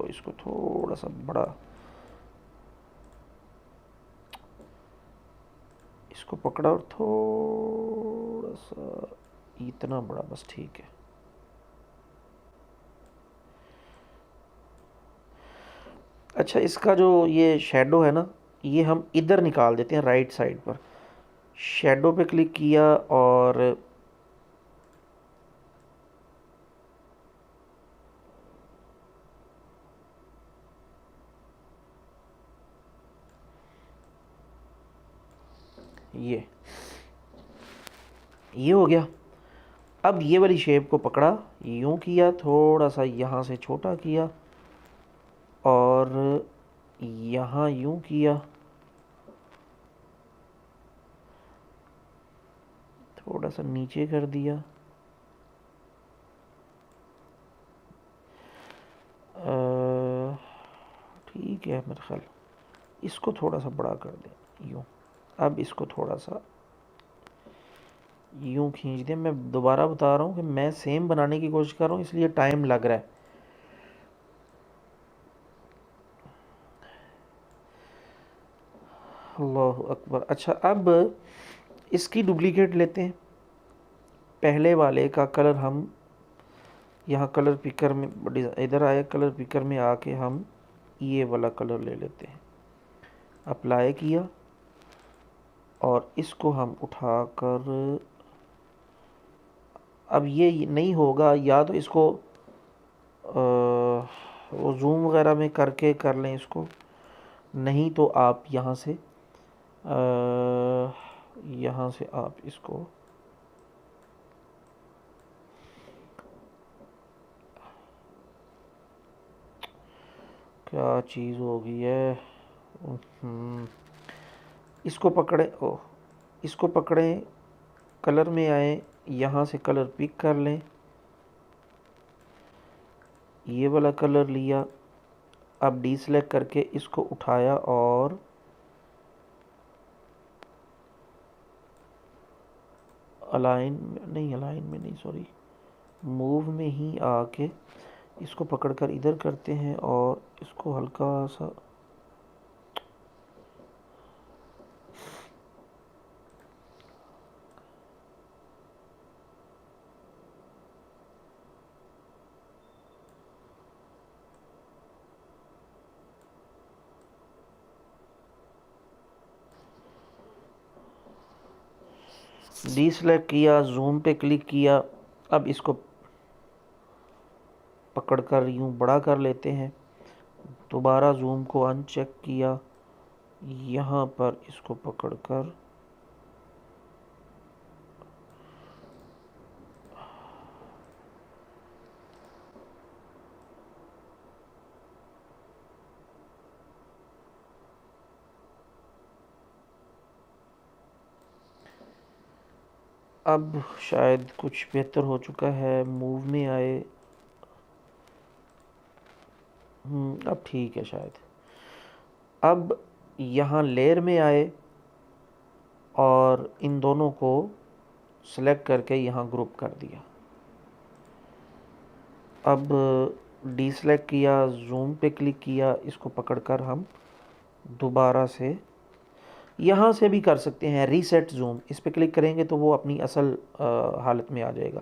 इसको थोड़ा सा बड़ा, इसको पकड़ा और थोड़ा सा इतना बड़ा बस ठीक है। अच्छा, इसका जो ये शेडो है ना, ये हम इधर निकाल देते हैं राइट साइड पर। शेडो पे क्लिक किया और ये हो गया। अब ये वाली शेप को पकड़ा, यूं किया, थोड़ा सा यहाँ से छोटा किया और यहाँ यूं किया, थोड़ा सा नीचे कर दिया, ठीक है मेरे ख्याल। इसको थोड़ा सा बड़ा कर दें यूं। अब इसको थोड़ा सा यूं खींच दें। मैं दोबारा बता रहा हूँ कि मैं सेम बनाने की कोशिश कर रहा हूँ, इसलिए टाइम लग रहा है। अल्लाह अकबर। अच्छा, अब इसकी डुप्लीकेट लेते हैं। पहले वाले का कलर हम यहाँ कलर पिकर में, इधर आए कलर पिकर में आके हम ये वाला कलर ले लेते हैं। अप्लाई किया और इसको हम उठाकर, अब ये नहीं होगा, या तो इसको वो जूम वगैरह में करके कर लें इसको, नहीं तो आप यहाँ से आप इसको, क्या चीज़ हो गई है। इसको पकड़े, ओ इसको पकड़ें, कलर में आए, यहाँ से कलर पिक कर लें, ये वाला कलर लिया। अब डी सेलेक्ट करके इसको उठाया और अलाइन में नहीं, सॉरी, मूव में ही आके इसको पकड़कर इधर करते हैं और इसको हल्का सा, डी सेलेक्ट किया, जूम पे क्लिक किया। अब इसको पकड़कर यूं बड़ा कर लेते हैं। दोबारा जूम को अनचेक किया, यहाँ पर इसको पकड़कर अब शायद कुछ बेहतर हो चुका है। मूव में आए, अब ठीक है शायद। अब यहाँ लेयर में आए और इन दोनों को सेलेक्ट करके यहाँ ग्रुप कर दिया। अब डी सेलेक्ट किया, जूम पे क्लिक किया, इसको पकड़कर हम दोबारा से, यहाँ से भी कर सकते हैं रीसेट जूम, इस पे क्लिक करेंगे तो वो अपनी असल हालत में आ जाएगा।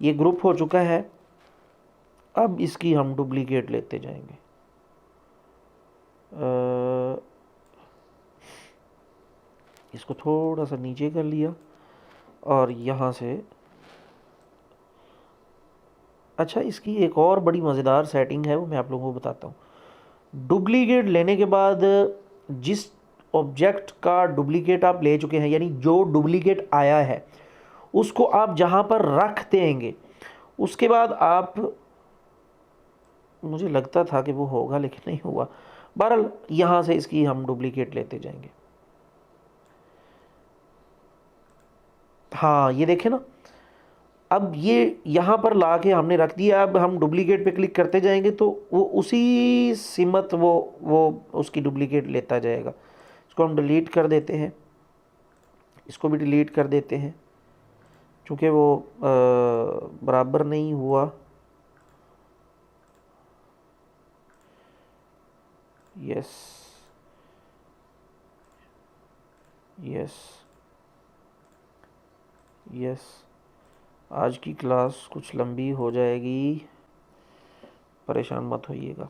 ये ग्रुप हो चुका है। अब इसकी हम डुप्लीकेट लेते जाएंगे। इसको थोड़ा सा नीचे कर लिया और यहाँ से, अच्छा, इसकी एक और बड़ी मज़ेदार सेटिंग है, वो मैं आप लोगों को बताता हूँ। डुप्लीकेट लेने के बाद जिस ऑब्जेक्ट का डुप्लीकेट आप ले चुके हैं, यानी जो डुप्लीकेट आया है, उसको आप जहाँ पर रख देंगे, उसके बाद आप, मुझे लगता था कि वो होगा लेकिन नहीं हुआ। बहरहाल यहाँ से इसकी हम डुप्लीकेट लेते जाएंगे। हाँ, ये देखें ना, अब ये यहाँ पर ला के हमने रख दिया। अब हम डुप्लीकेट पे क्लिक करते जाएंगे तो वो उसी सिमत वो उसकी डुप्लीकेट लेता जाएगा। इसको हम डिलीट कर देते हैं, इसको भी डिलीट कर देते हैं, चूँकि वो बराबर नहीं हुआ। यस, यस, यस, आज की क्लास कुछ लंबी हो जाएगी, परेशान मत होइएगा।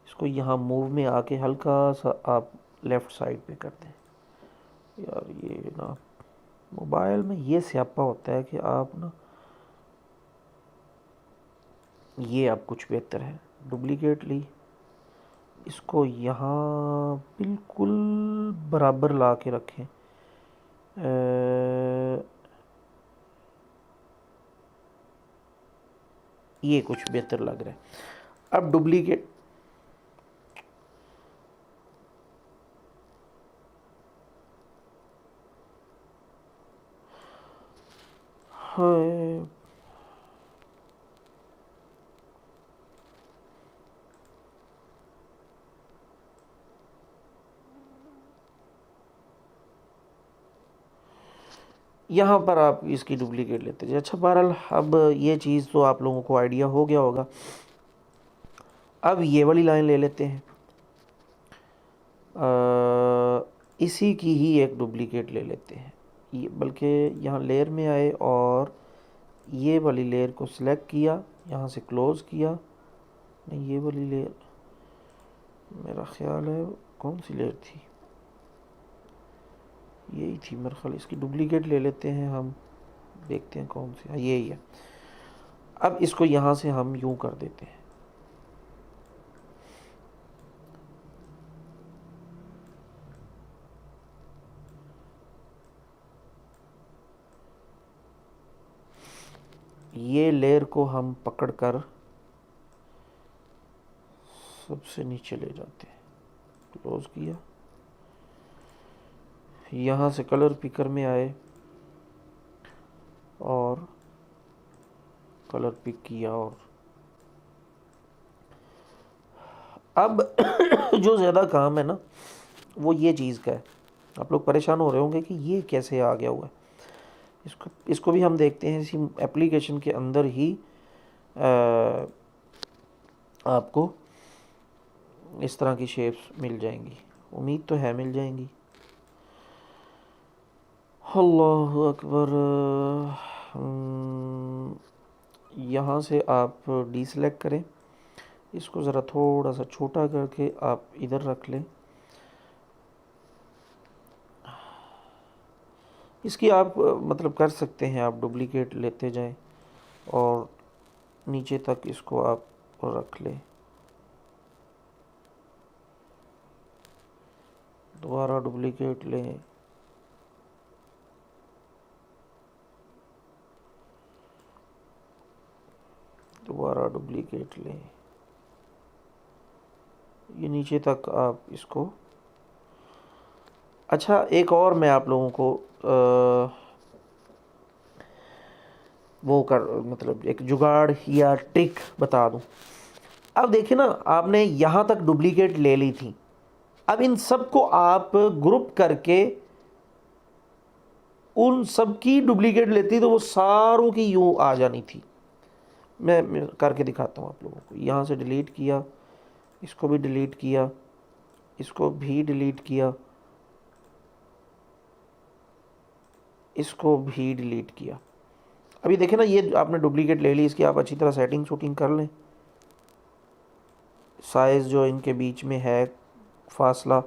इसको यहाँ मूव में आके हल्का सा आप लेफ़्ट साइड पे कर दें। यार ये ना मोबाइल में ये स्यापा होता है कि आप ना, ये अब कुछ बेहतर है, डुप्लीकेट ली, इसको यहाँ बिल्कुल बराबर ला के रखें। ये कुछ बेहतर लग रहा है। अब डुप्लीकेट है, यहाँ पर आप इसकी डुप्लीकेट लेते हैं। अच्छा बहरहाल अब ये चीज़ तो आप लोगों को आइडिया हो गया होगा। अब ये वाली लाइन ले लेते हैं, इसी की ही एक डुप्लीकेट ले लेते हैं। ये बल्कि यहाँ लेयर में आए और ये वाली लेयर को सिलेक्ट किया, यहाँ से क्लोज़ किया। नहीं, ये वाली लेयर मेरा ख्याल है कौन सी लेयर थी, यही थी मेरे ख्याल। इसकी डुप्लीकेट ले लेते हैं हम, देखते हैं कौन सी। हाँ यही है। अब इसको यहाँ से हम यूँ कर देते हैं, ये लेयर को हम पकड़कर सबसे नीचे ले जाते हैं, क्लोज किया, यहाँ से कलर पिकर में आए और कलर पिक किया। और अब जो ज़्यादा काम है ना वो ये चीज़ का है। आप लोग परेशान हो रहे होंगे कि ये कैसे आ गया हुआ है। इसको भी हम देखते हैं। इसी एप्लीकेशन के अंदर ही आपको इस तरह की शेप्स मिल जाएंगी, उम्मीद तो है मिल जाएंगी। अल्लाह अकबर। यहाँ से आप डीसेलेक्ट करें, इसको ज़रा थोड़ा सा छोटा करके आप इधर रख लें। इसकी आप मतलब कर सकते हैं, आप डुप्लीकेट लेते जाएं और नीचे तक इसको आप रख लें। दोबारा डुप्लीकेट लें, दोबारा डुप्लीकेट लें, ये नीचे तक आप इसको। अच्छा एक और मैं आप लोगों को वो कर मतलब एक जुगाड़ या ट्रिक बता दूं। अब देखिए ना, आपने यहाँ तक डुप्लीकेट ले ली थी, अब इन सब को आप ग्रुप करके उन सब की डुप्लीकेट लेती तो वो सारों की यूँ आ जानी थी। मैं करके दिखाता हूँ आप लोगों को। यहाँ से डिलीट किया, इसको भी डिलीट किया, इसको भी डिलीट किया, इसको भी डिलीट किया। अभी देखें ना, ये आपने डुप्लीकेट ले ली, इसकी आप अच्छी तरह सेटिंग शूटिंग कर लें। साइज़ जो इनके बीच में है, फासला,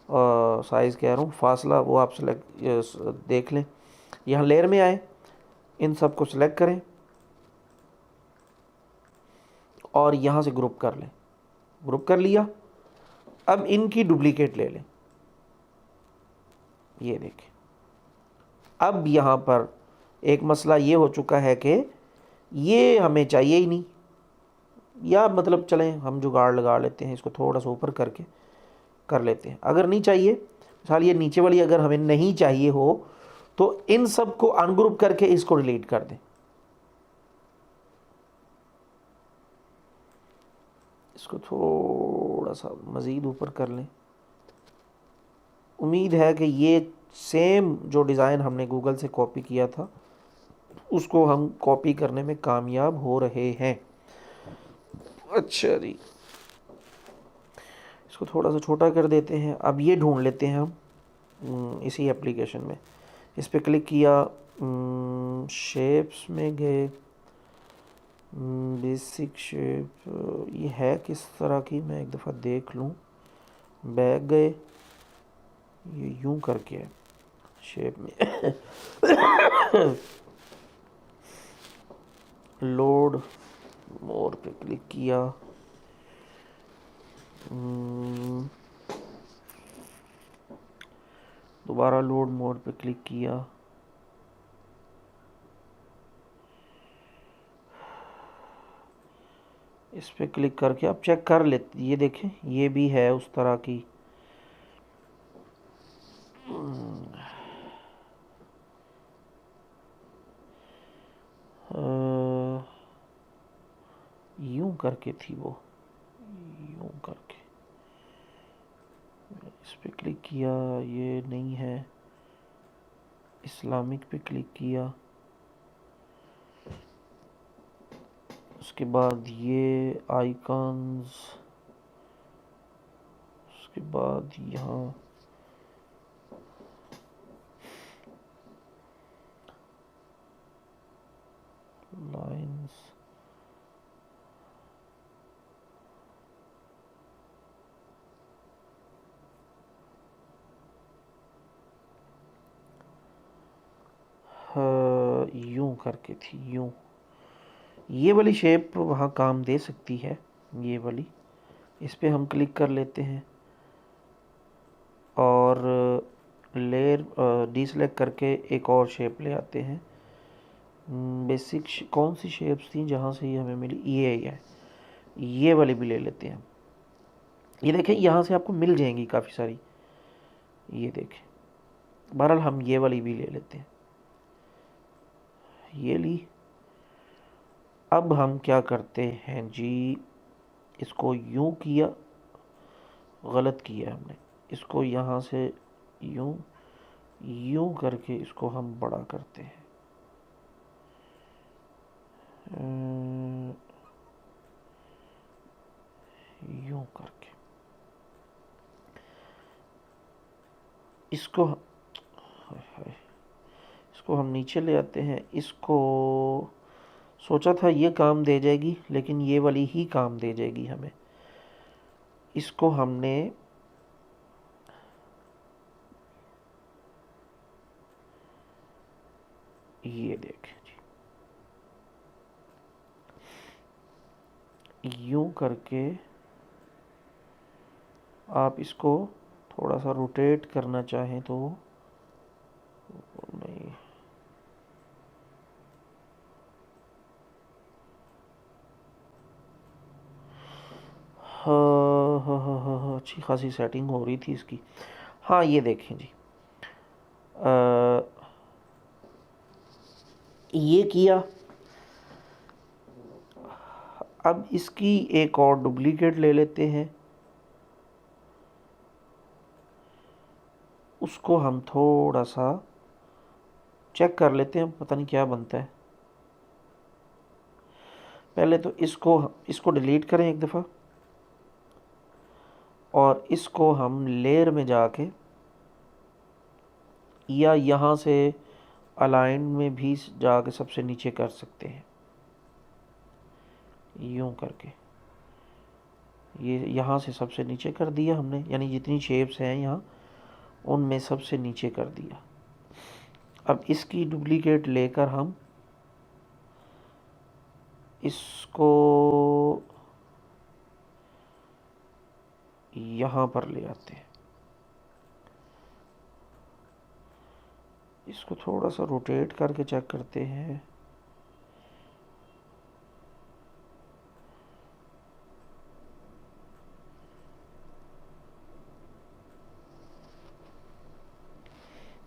साइज़ कह रहा हूँ, फासला, वो आप सेलेक्ट देख लें। यहाँ लेयर में आए, इन सब को सिलेक्ट करें और यहाँ से ग्रुप कर लें। ग्रुप कर लिया, अब इनकी डुप्लीकेट ले लें। ये देखें, अब यहाँ पर एक मसला ये हो चुका है कि ये हमें चाहिए ही नहीं, या मतलब चलें हम जुगाड़ लगा लेते हैं, इसको थोड़ा सा ऊपर करके कर लेते हैं। अगर नहीं चाहिए, मिसाल ये नीचे वाली अगर हमें नहीं चाहिए हो तो इन सब को अनग्रुप करके इसको डिलीट कर दें। इसको थोड़ा सा मज़ीद ऊपर कर लें। उम्मीद है कि ये सेम जो डिज़ाइन हमने गूगल से कॉपी किया था उसको हम कॉपी करने में कामयाब हो रहे हैं। अच्छा जी, इसको थोड़ा सा छोटा कर देते हैं। अब ये ढूंढ लेते हैं हम इसी एप्लीकेशन में। इस पर क्लिक किया, शेप्स में गए। बेसिक शेप ये है किस तरह की, मैं एक दफ़ा देख लूँ। बैग गए, ये यूं करके है शेप में। लोड मोर पे क्लिक किया। दोबारा लोड मोड पे क्लिक किया। इस पे क्लिक करके आप चेक कर लेते, ये देखें ये भी है उस तरह की। यूं करके थी वो, यूं करके। इस पे क्लिक किया, ये नहीं है। इस्लामिक पे क्लिक किया, उसके बाद ये आइकॉन्स, उसके बाद यहाँ लाइंस। यूं करके थी, यूं। ये वाली शेप वहाँ काम दे सकती है, ये वाली। इस पे हम क्लिक कर लेते हैं और लेयर डीसेलेक्ट करके एक और शेप ले आते हैं। बेसिक कौन सी शेप्स थी जहाँ से ये हमें मिली, ये है। ये वाली भी ले लेते हैं। ये देखें यहाँ से आपको मिल जाएंगी काफ़ी सारी, ये देखें। बहरहाल हम ये वाली भी ले लेते हैं, ये ली। अब हम क्या करते हैं जी, इसको यूं किया, गलत किया हमने। इसको यहाँ से यूं, यूं करके इसको हम बड़ा करते हैं। यूं करके इसको हम नीचे ले आते हैं। इसको सोचा था ये काम दे जाएगी, लेकिन ये वाली ही काम दे जाएगी हमें। इसको हमने ये देखें जी, यूं करके आप इसको थोड़ा सा रोटेट करना चाहें तो नहीं। हाँ, अच्छी खासी सेटिंग हो रही थी इसकी। हाँ ये देखें जी, ये किया। अब इसकी एक और डुप्लीकेट ले लेते हैं। उसको हम थोड़ा सा चेक कर लेते हैं, पता नहीं क्या बनता है। पहले तो इसको डिलीट करें एक दफ़ा, और इसको हम लेयर में जाके या यहाँ से अलाइन में भी जाके सबसे नीचे कर सकते हैं, यूं करके। ये यहाँ से सबसे नीचे कर दिया हमने, यानी जितनी शेप्स हैं यहाँ उनमें सबसे नीचे कर दिया। अब इसकी डुप्लीकेट लेकर हम इसको यहाँ पर ले आते हैं। इसको थोड़ा सा रोटेट करके चेक करते हैं।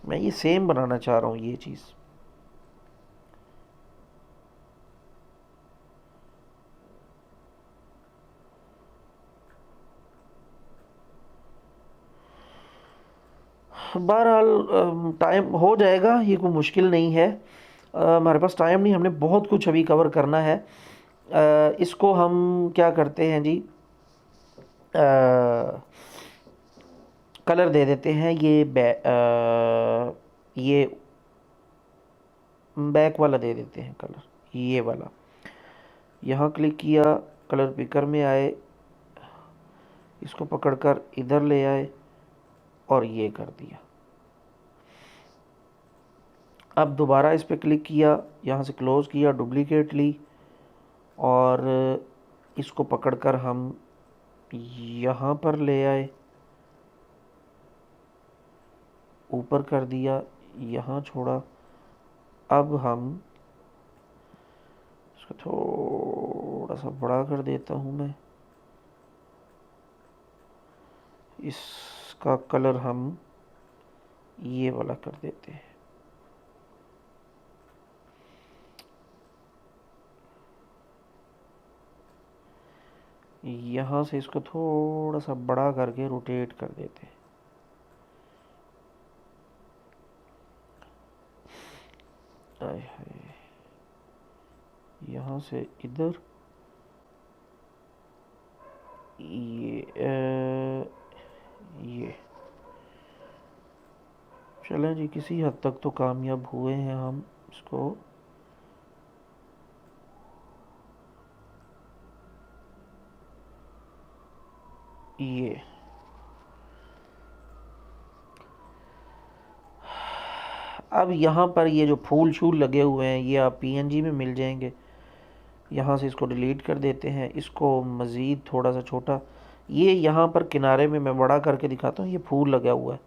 मैं ये सेम बनाना चाह रहा हूँ ये चीज़। बहरहाल टाइम हो जाएगा, ये कोई मुश्किल नहीं है। हमारे पास टाइम नहीं, हमने बहुत कुछ अभी कवर करना है। इसको हम क्या करते हैं जी, कलर दे देते हैं। ये बैक वाला दे देते हैं कलर, ये वाला। यहाँ क्लिक किया, कलर पिकर में आए, इसको पकड़कर इधर ले आए और ये कर दिया। अब दोबारा इस पर क्लिक किया, यहाँ से क्लोज़ किया, डुप्लीकेट ली और इसको पकड़कर हम यहाँ पर ले आए, ऊपर कर दिया, यहाँ छोड़ा। अब हम इसको थोड़ा सा बड़ा कर देता हूँ मैं, इसका कलर हम ये वाला कर देते हैं। यहाँ से इसको थोड़ा सा बड़ा करके रोटेट कर देते हैं। आय हाय, यहाँ से इधर, ये चलें जी, किसी हद तक तो कामयाब हुए हैं हम इसको। ये अब यहाँ पर ये जो फूल शूल लगे हुए हैं ये आप पीएनजी में मिल जाएंगे। यहाँ से इसको डिलीट कर देते हैं, इसको मज़ीद थोड़ा सा छोटा, ये यहाँ पर किनारे में मैं बड़ा करके दिखाता हूँ। ये फूल लगा हुआ है,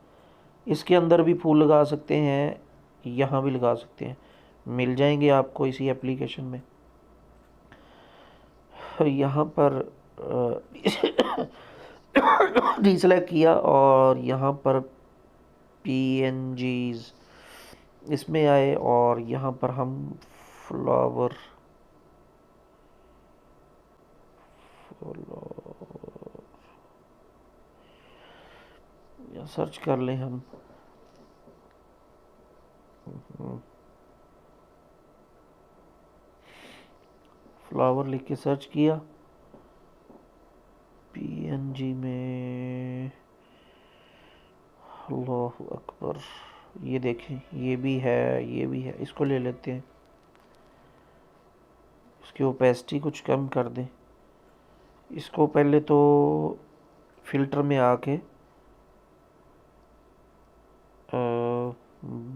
इसके अंदर भी फूल लगा सकते हैं, यहाँ भी लगा सकते हैं, मिल जाएंगे आपको इसी एप्लीकेशन में। यहाँ पर डीसेलेक्ट किया और यहाँ पर PNGs इसमें आए और यहाँ पर हम फ्लावर या सर्च कर लें हम। फ्लावर लिख के सर्च किया, PNG में, अल्लाह अकबर, ये देखें, ये भी है, ये भी है। इसको ले लेते हैं, इसकी ओपेसिटी कुछ कम कर दें। इसको पहले तो फिल्टर में आके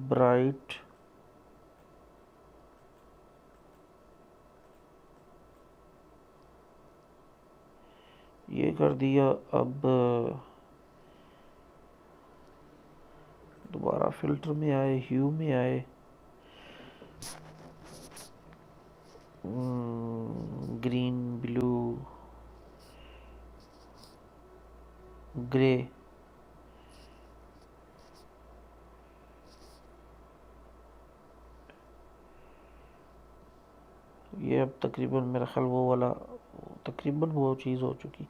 ब्राइट, ये कर दिया। अब दोबारा फिल्टर में आए, ह्यू में आए, ग्रीन, ब्लू, ग्रे, ये अब तकरीबन मेरा ख्याल वो वाला, तकरीबन वो चीज़ हो चुकी।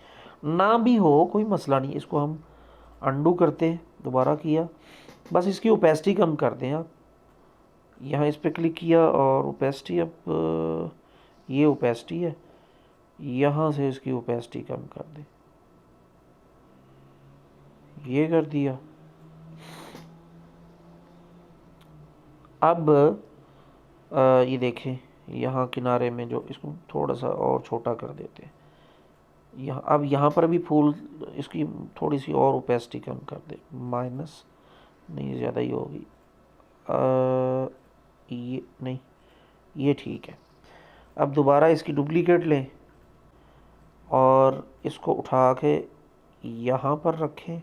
ना भी हो कोई मसला नहीं, इसको हम अंडू करते हैं, दोबारा किया, बस इसकी ओपेसिटी कम कर दें आप। यहाँ इस पर क्लिक किया और ओपेसिटी, अब ये ओपेसिटी है, यहाँ से इसकी ओपेसिटी कम कर दें, ये कर दिया। अब ये देखें, यहाँ किनारे में जो, इसको थोड़ा सा और छोटा कर देते हैं। यहाँ अब यहाँ पर भी फूल, इसकी थोड़ी सी और ओपेसिटी कम कर दे, माइनस नहीं, ज़्यादा ही होगी, ये नहीं, ये ठीक है। अब दोबारा इसकी डुप्लीकेट लें और इसको उठा के यहाँ पर रखें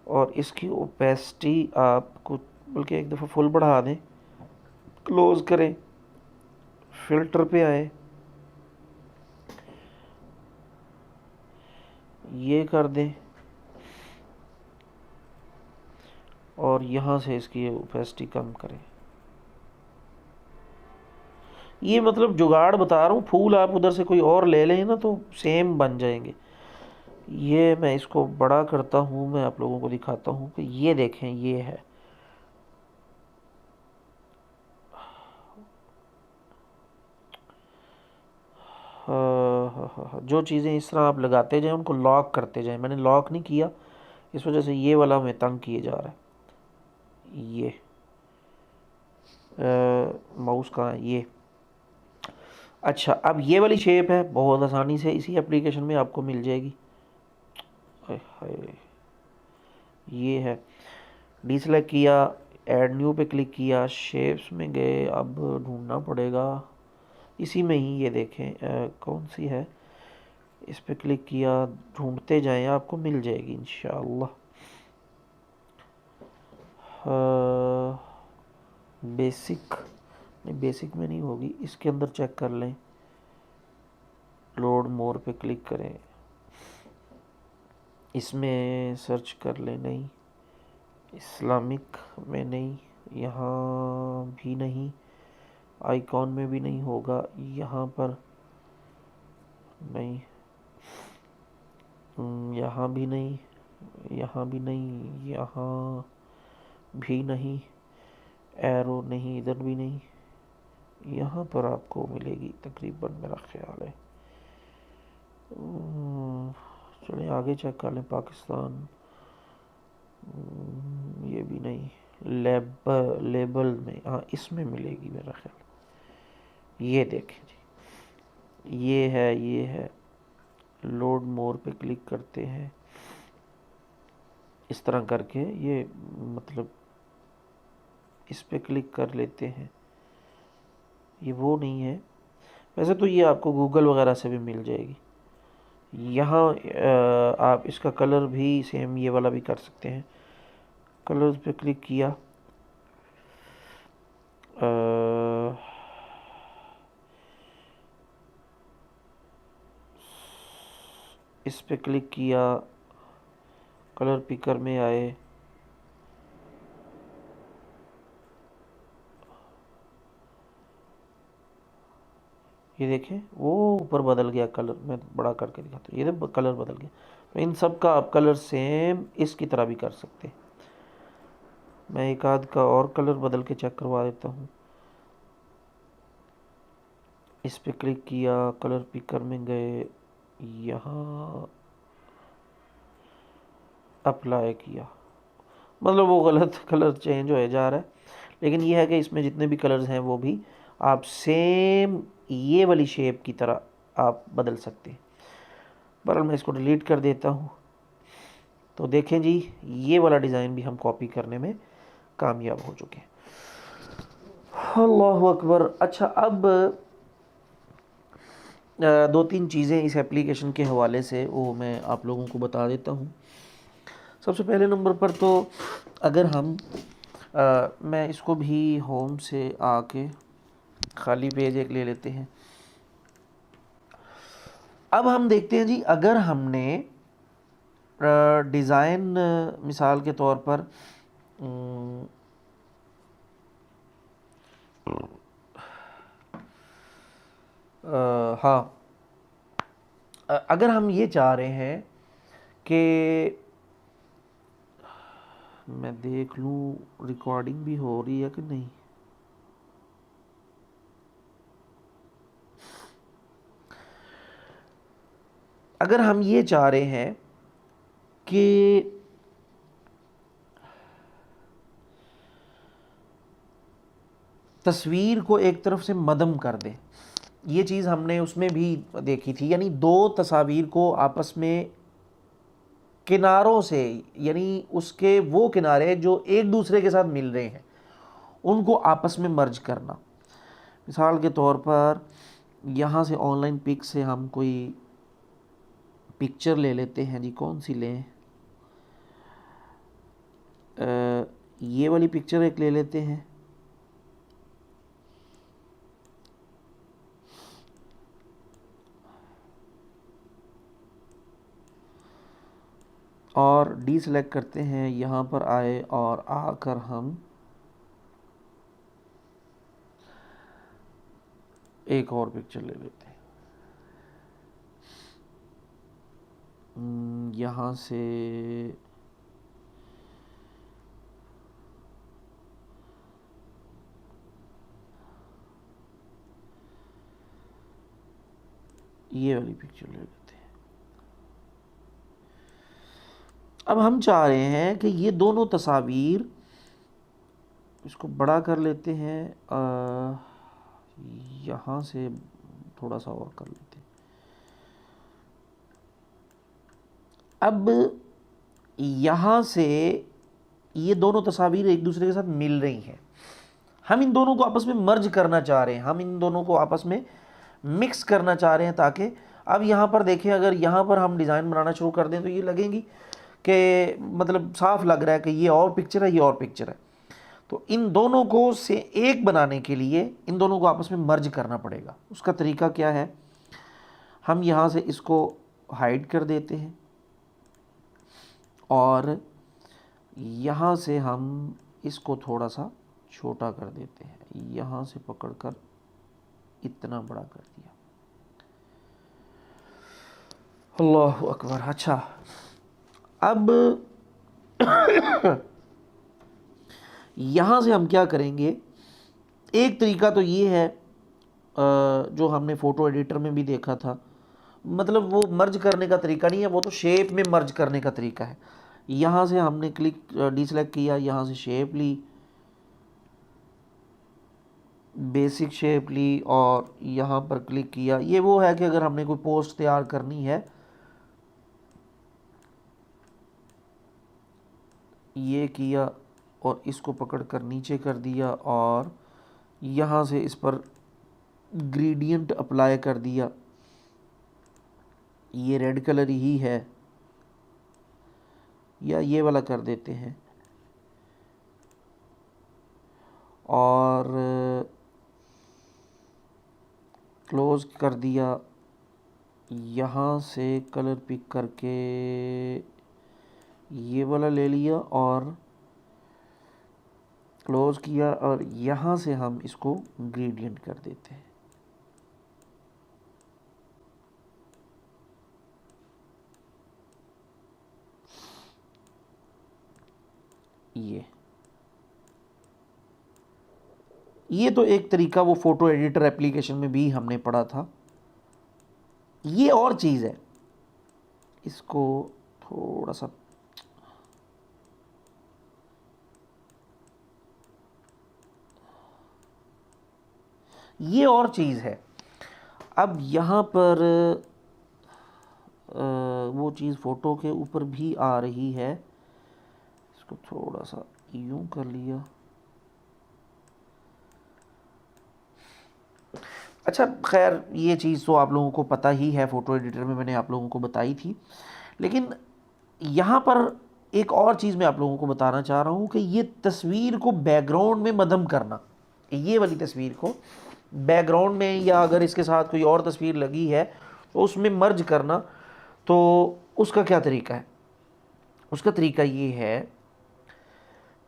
और इसकी ओपेसिटी आप कुछ, बल्कि एक दफ़ा फुल बढ़ा दें, क्लोज़ करें, फिल्टर पे आए, ये कर दें और यहाँ से इसकी ओपेसिटी कम करें। ये मतलब जुगाड़ बता रहा हूँ, फूल आप उधर से कोई और ले लें ना तो सेम बन जाएंगे। ये मैं इसको बड़ा करता हूँ, मैं आप लोगों को दिखाता हूँ कि ये देखें, ये है। जो चीज़ें इस तरह आप लगाते जाएं उनको लॉक करते जाएं। मैंने लॉक नहीं किया, इस वजह से ये वाला हमें तंग किए जा रहा है। ये माउस का ये। अच्छा, अब ये वाली शेप है, बहुत आसानी से इसी एप्लीकेशन में आपको मिल जाएगी। हाय हाय, ये है, डीसेलेक्ट किया, ऐड न्यू पे क्लिक किया, शेप्स में गए, अब ढूंढना पड़ेगा इसी में ही। ये देखें कौन सी है, इस पे क्लिक किया, ढूंढते जाएं, आपको मिल जाएगी इंशाअल्लाह। बेसिक नहीं, बेसिक में नहीं होगी, इसके अंदर चेक कर लें, लोड मोर पे क्लिक करें, इसमें सर्च कर लें, नहीं, इस्लामिक में नहीं, यहाँ भी नहीं, आइकॉन में भी नहीं होगा, यहाँ पर नहीं, यहाँ भी नहीं, यहाँ भी नहीं, यहाँ भी नहीं, एरो नहीं, इधर भी नहीं, यहाँ पर आपको मिलेगी तकरीबन, मेरा ख्याल है। चलिए आगे चेक कर लें, पाकिस्तान, ये भी नहीं, लेबल में, हाँ इसमें मिलेगी मेरा ख्याल। ये देखें जी, ये है, लोड मोर पे क्लिक करते हैं, इस तरह करके ये, मतलब इस पे क्लिक कर लेते हैं, ये वो नहीं है। वैसे तो ये आपको गूगल वगैरह से भी मिल जाएगी। यहाँ आप इसका कलर भी सेम ये वाला भी कर सकते हैं, कलर्स पे क्लिक किया, इस पे क्लिक किया, कलर पिकर में आए, ये देखें वो ऊपर बदल गया कलर, मैं बड़ा करके दिखाता हूँ, ये तो कलर बदल गया। तो इन सब का आप कलर सेम इसकी तरह भी कर सकते हैं। मैं एक आध का और कलर बदल के चेक करवा देता हूँ। इस पे क्लिक किया, कलर पिकर में गए, यहाँ अप्लाई किया, मतलब वो गलत कलर चेंज हो जा रहा है, लेकिन ये है कि इसमें जितने भी कलर्स हैं वो भी आप सेम ये वाली शेप की तरह आप बदल सकते हैं। पर मैं इसको डिलीट कर देता हूँ। तो देखें जी, ये वाला डिज़ाइन भी हम कॉपी करने में कामयाब हो चुके हैं। अल्लाहु अकबर। अच्छा, अब दो तीन चीज़ें इस एप्लीकेशन के हवाले से वो मैं आप लोगों को बता देता हूँ। सबसे पहले नंबर पर तो अगर हम मैं इसको भी होम से आके खाली पेज एक ले लेते हैं। अब हम देखते हैं जी, अगर हमने डिज़ाइन मिसाल के तौर पर हाँ, अगर हम ये चाह रहे हैं कि मैं देख लूँ रिकॉर्डिंग भी हो रही है कि नहीं, अगर हम ये चाह रहे हैं कि तस्वीर को एक तरफ से मदम कर दें, ये चीज़ हमने उसमें भी देखी थी, यानी दो तस्वीर को आपस में किनारों से, यानी उसके वो किनारे जो एक दूसरे के साथ मिल रहे हैं उनको आपस में मर्ज करना। मिसाल के तौर पर यहाँ से ऑनलाइन पिक से हम कोई पिक्चर ले लेते हैं जी, कौन सी लें, ये वाली पिक्चर एक ले लेते हैं, और डी सेलेक्ट करते हैं, यहाँ पर आए और आकर हम एक और पिक्चर ले लेते हैं। यहाँ से ये वाली पिक्चर ले लेते हैं। अब हम चाह रहे हैं कि ये दोनों तस्वीर इसको बड़ा कर लेते हैं, यहाँ से थोड़ा सा और कर लेते हैं। अब यहाँ से ये दोनों तस्वीर एक दूसरे के साथ मिल रही हैं, हम इन दोनों को आपस में मर्ज करना चाह रहे हैं, हम इन दोनों को आपस में मिक्स करना चाह रहे हैं, ताकि अब यहाँ पर देखें, अगर यहाँ पर हम डिज़ाइन बनाना शुरू कर दें तो ये लगेंगी कि मतलब साफ लग रहा है कि ये और पिक्चर है, ये और पिक्चर है। तो इन दोनों को से एक बनाने के लिए इन दोनों को आपस में मर्ज करना पड़ेगा। उसका तरीका क्या है, हम यहाँ से इसको हाइड कर देते हैं और यहाँ से हम इसको थोड़ा सा छोटा कर देते हैं, यहाँ से पकड़कर इतना बड़ा कर दिया। अल्लाहु अकबर। अच्छा, अब यहाँ से हम क्या करेंगे, एक तरीका तो ये है जो हमने फ़ोटो एडिटर में भी देखा था, मतलब वो मर्ज करने का तरीका नहीं है, वो तो शेप में मर्ज करने का तरीका है। यहाँ से हमने क्लिक डीसेलेक्ट किया, यहाँ से शेप ली, बेसिक शेप ली और यहाँ पर क्लिक किया। ये वो है कि अगर हमने कोई पोस्ट तैयार करनी है, ये किया और इसको पकड़कर नीचे कर दिया और यहाँ से इस पर ग्रेडियंट अप्लाई कर दिया, ये रेड कलर ही है, या ये वाला कर देते हैं और क्लोज कर दिया। यहाँ से कलर पिक करके ये वाला ले लिया और क्लोज किया और यहाँ से हम इसको ग्रेडियंट कर देते हैं। ये तो एक तरीका वो फ़ोटो एडिटर एप्लीकेशन में भी हमने पढ़ा था। ये और चीज़ है, इसको थोड़ा सा ये और चीज़ है। अब यहाँ पर वो चीज़ फ़ोटो के ऊपर भी आ रही है, इसको थोड़ा सा यूं कर लिया। अच्छा, खैर ये चीज़ तो आप लोगों को पता ही है, फ़ोटो एडिटर में मैंने आप लोगों को बताई थी, लेकिन यहाँ पर एक और चीज़ मैं आप लोगों को बताना चाह रहा हूँ कि ये तस्वीर को बैकग्राउंड में मद्धम करना, ये वाली तस्वीर को बैकग्राउंड में, या अगर इसके साथ कोई और तस्वीर लगी है तो उसमें मर्ज करना, तो उसका क्या तरीका है। उसका तरीका ये है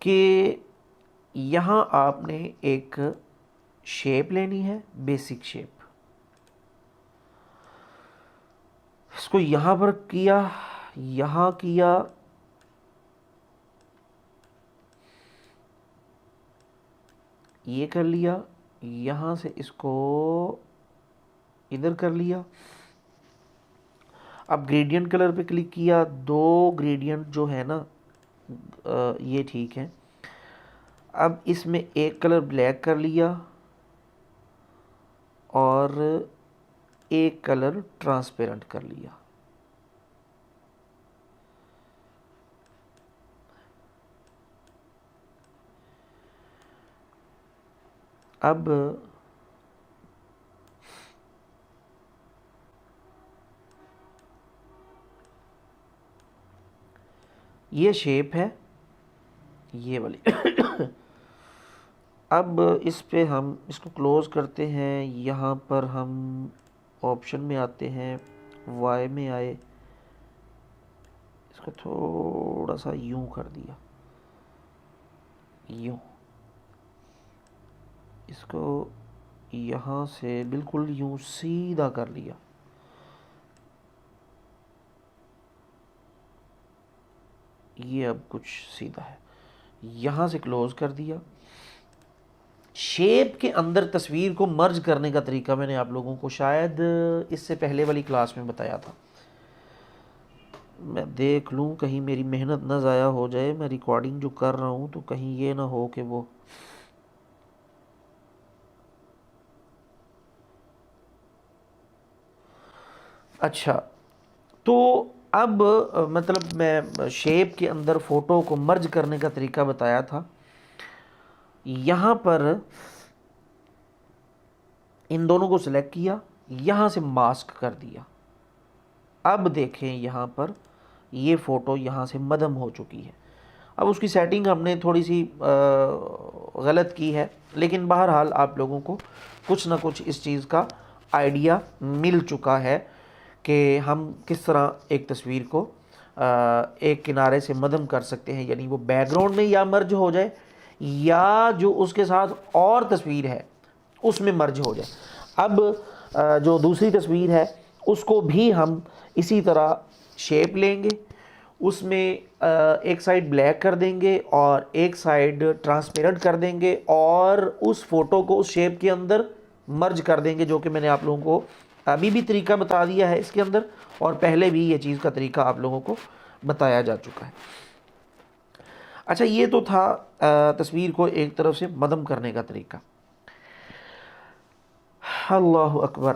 कि यहाँ आपने एक शेप लेनी है, बेसिक शेप, इसको यहाँ पर किया, यहाँ किया, ये कर लिया, यहाँ से इसको इधर कर लिया। अब ग्रेडियंट कलर पे क्लिक किया, दो ग्रेडियंट जो है ना ये ठीक है। अब इसमें एक कलर ब्लैक कर लिया और एक कलर ट्रांसपेरेंट कर लिया। अब ये शेप है, ये वाली अब इस पे हम इसको क्लोज़ करते हैं। यहाँ पर हम ऑप्शन में आते हैं, वाई में आए, इसको थोड़ा सा यूं कर दिया, यूं, इसको यहाँ से बिल्कुल यूं सीधा कर लिया। ये अब कुछ सीधा है, यहाँ से क्लोज कर दिया। शेप के अंदर तस्वीर को मर्ज करने का तरीका मैंने आप लोगों को शायद इससे पहले वाली क्लास में बताया था। मैं देख लूँ कहीं मेरी मेहनत ना ज़ाया हो जाए, मैं रिकॉर्डिंग जो कर रहा हूँ तो कहीं ये ना हो कि वो अच्छा। तो अब मतलब मैं शेप के अंदर फ़ोटो को मर्ज करने का तरीका बताया था। यहाँ पर इन दोनों को सिलेक्ट किया, यहाँ से मास्क कर दिया। अब देखें यहाँ पर ये फ़ोटो यहाँ से मदम हो चुकी है। अब उसकी सेटिंग हमने थोड़ी सी गलत की है, लेकिन बहरहाल आप लोगों को कुछ ना कुछ इस चीज़ का आइडिया मिल चुका है कि हम किस तरह एक तस्वीर को एक किनारे से मदम कर सकते हैं, यानी वो बैकग्राउंड में या मर्ज हो जाए या जो उसके साथ और तस्वीर है उसमें मर्ज हो जाए। अब जो दूसरी तस्वीर है उसको भी हम इसी तरह शेप लेंगे, उसमें एक साइड ब्लैक कर देंगे और एक साइड ट्रांसपेरेंट कर देंगे और उस फोटो को उस शेप के अंदर मर्ज कर देंगे, जो कि मैंने आप लोगों को अभी भी तरीका बता दिया है इसके अंदर, और पहले भी ये चीज़ का तरीका आप लोगों को बताया जा चुका है। अच्छा, ये तो था तस्वीर को एक तरफ से मदम करने का तरीका। अल्लाह अकबर।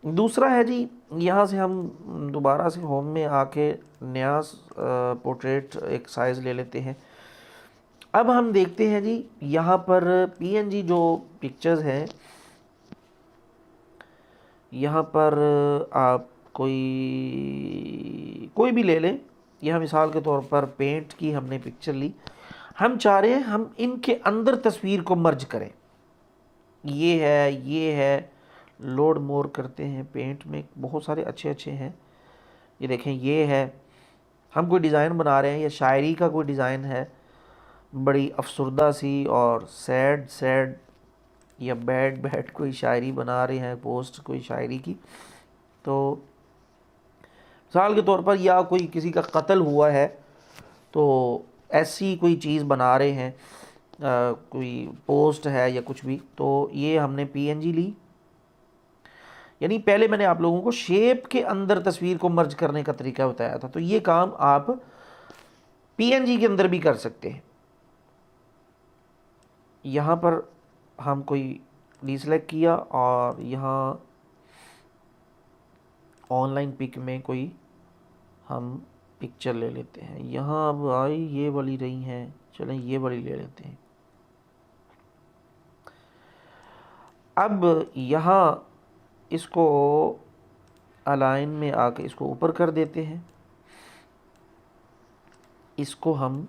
दूसरा है जी, यहाँ से हम दोबारा से होम में आके नया पोर्ट्रेट एक साइज़ ले लेते हैं। अब हम देखते हैं जी, यहाँ पर पीएनजी जो पिक्चर्स हैं, यहाँ पर आप कोई भी ले लें। यह मिसाल के तौर पर पेंट की हमने पिक्चर ली, हम चाह रहे हैं हम इनके अंदर तस्वीर को मर्ज करें। ये है लोड मोर करते हैं, पेंट में बहुत सारे अच्छे अच्छे हैं। ये देखें, ये है, हम कोई डिज़ाइन बना रहे हैं या शायरी का कोई डिज़ाइन है, बड़ी अफसरदा सी और सैड सैड या बैड बैड कोई शायरी बना रहे हैं, पोस्ट कोई शायरी की। तो मिसाल के तौर पर या कोई किसी का कत्ल हुआ है तो ऐसी कोई चीज़ बना रहे हैं, कोई पोस्ट है या कुछ भी, तो ये हमने पीएनजी ली। यानी पहले मैंने आप लोगों को शेप के अंदर तस्वीर को मर्ज करने का तरीका बताया था, तो ये काम आप पीएनजी के अंदर भी कर सकते हैं। यहाँ पर हम कोई डीसेलेक्ट किया और यहाँ ऑनलाइन पिक में कोई हम पिक्चर ले लेते हैं। यहाँ अब आई ये वाली रही हैं, चलें ये वाली ले लेते हैं। अब यहाँ इसको अलाइन में आके इसको ऊपर कर देते हैं। इसको हम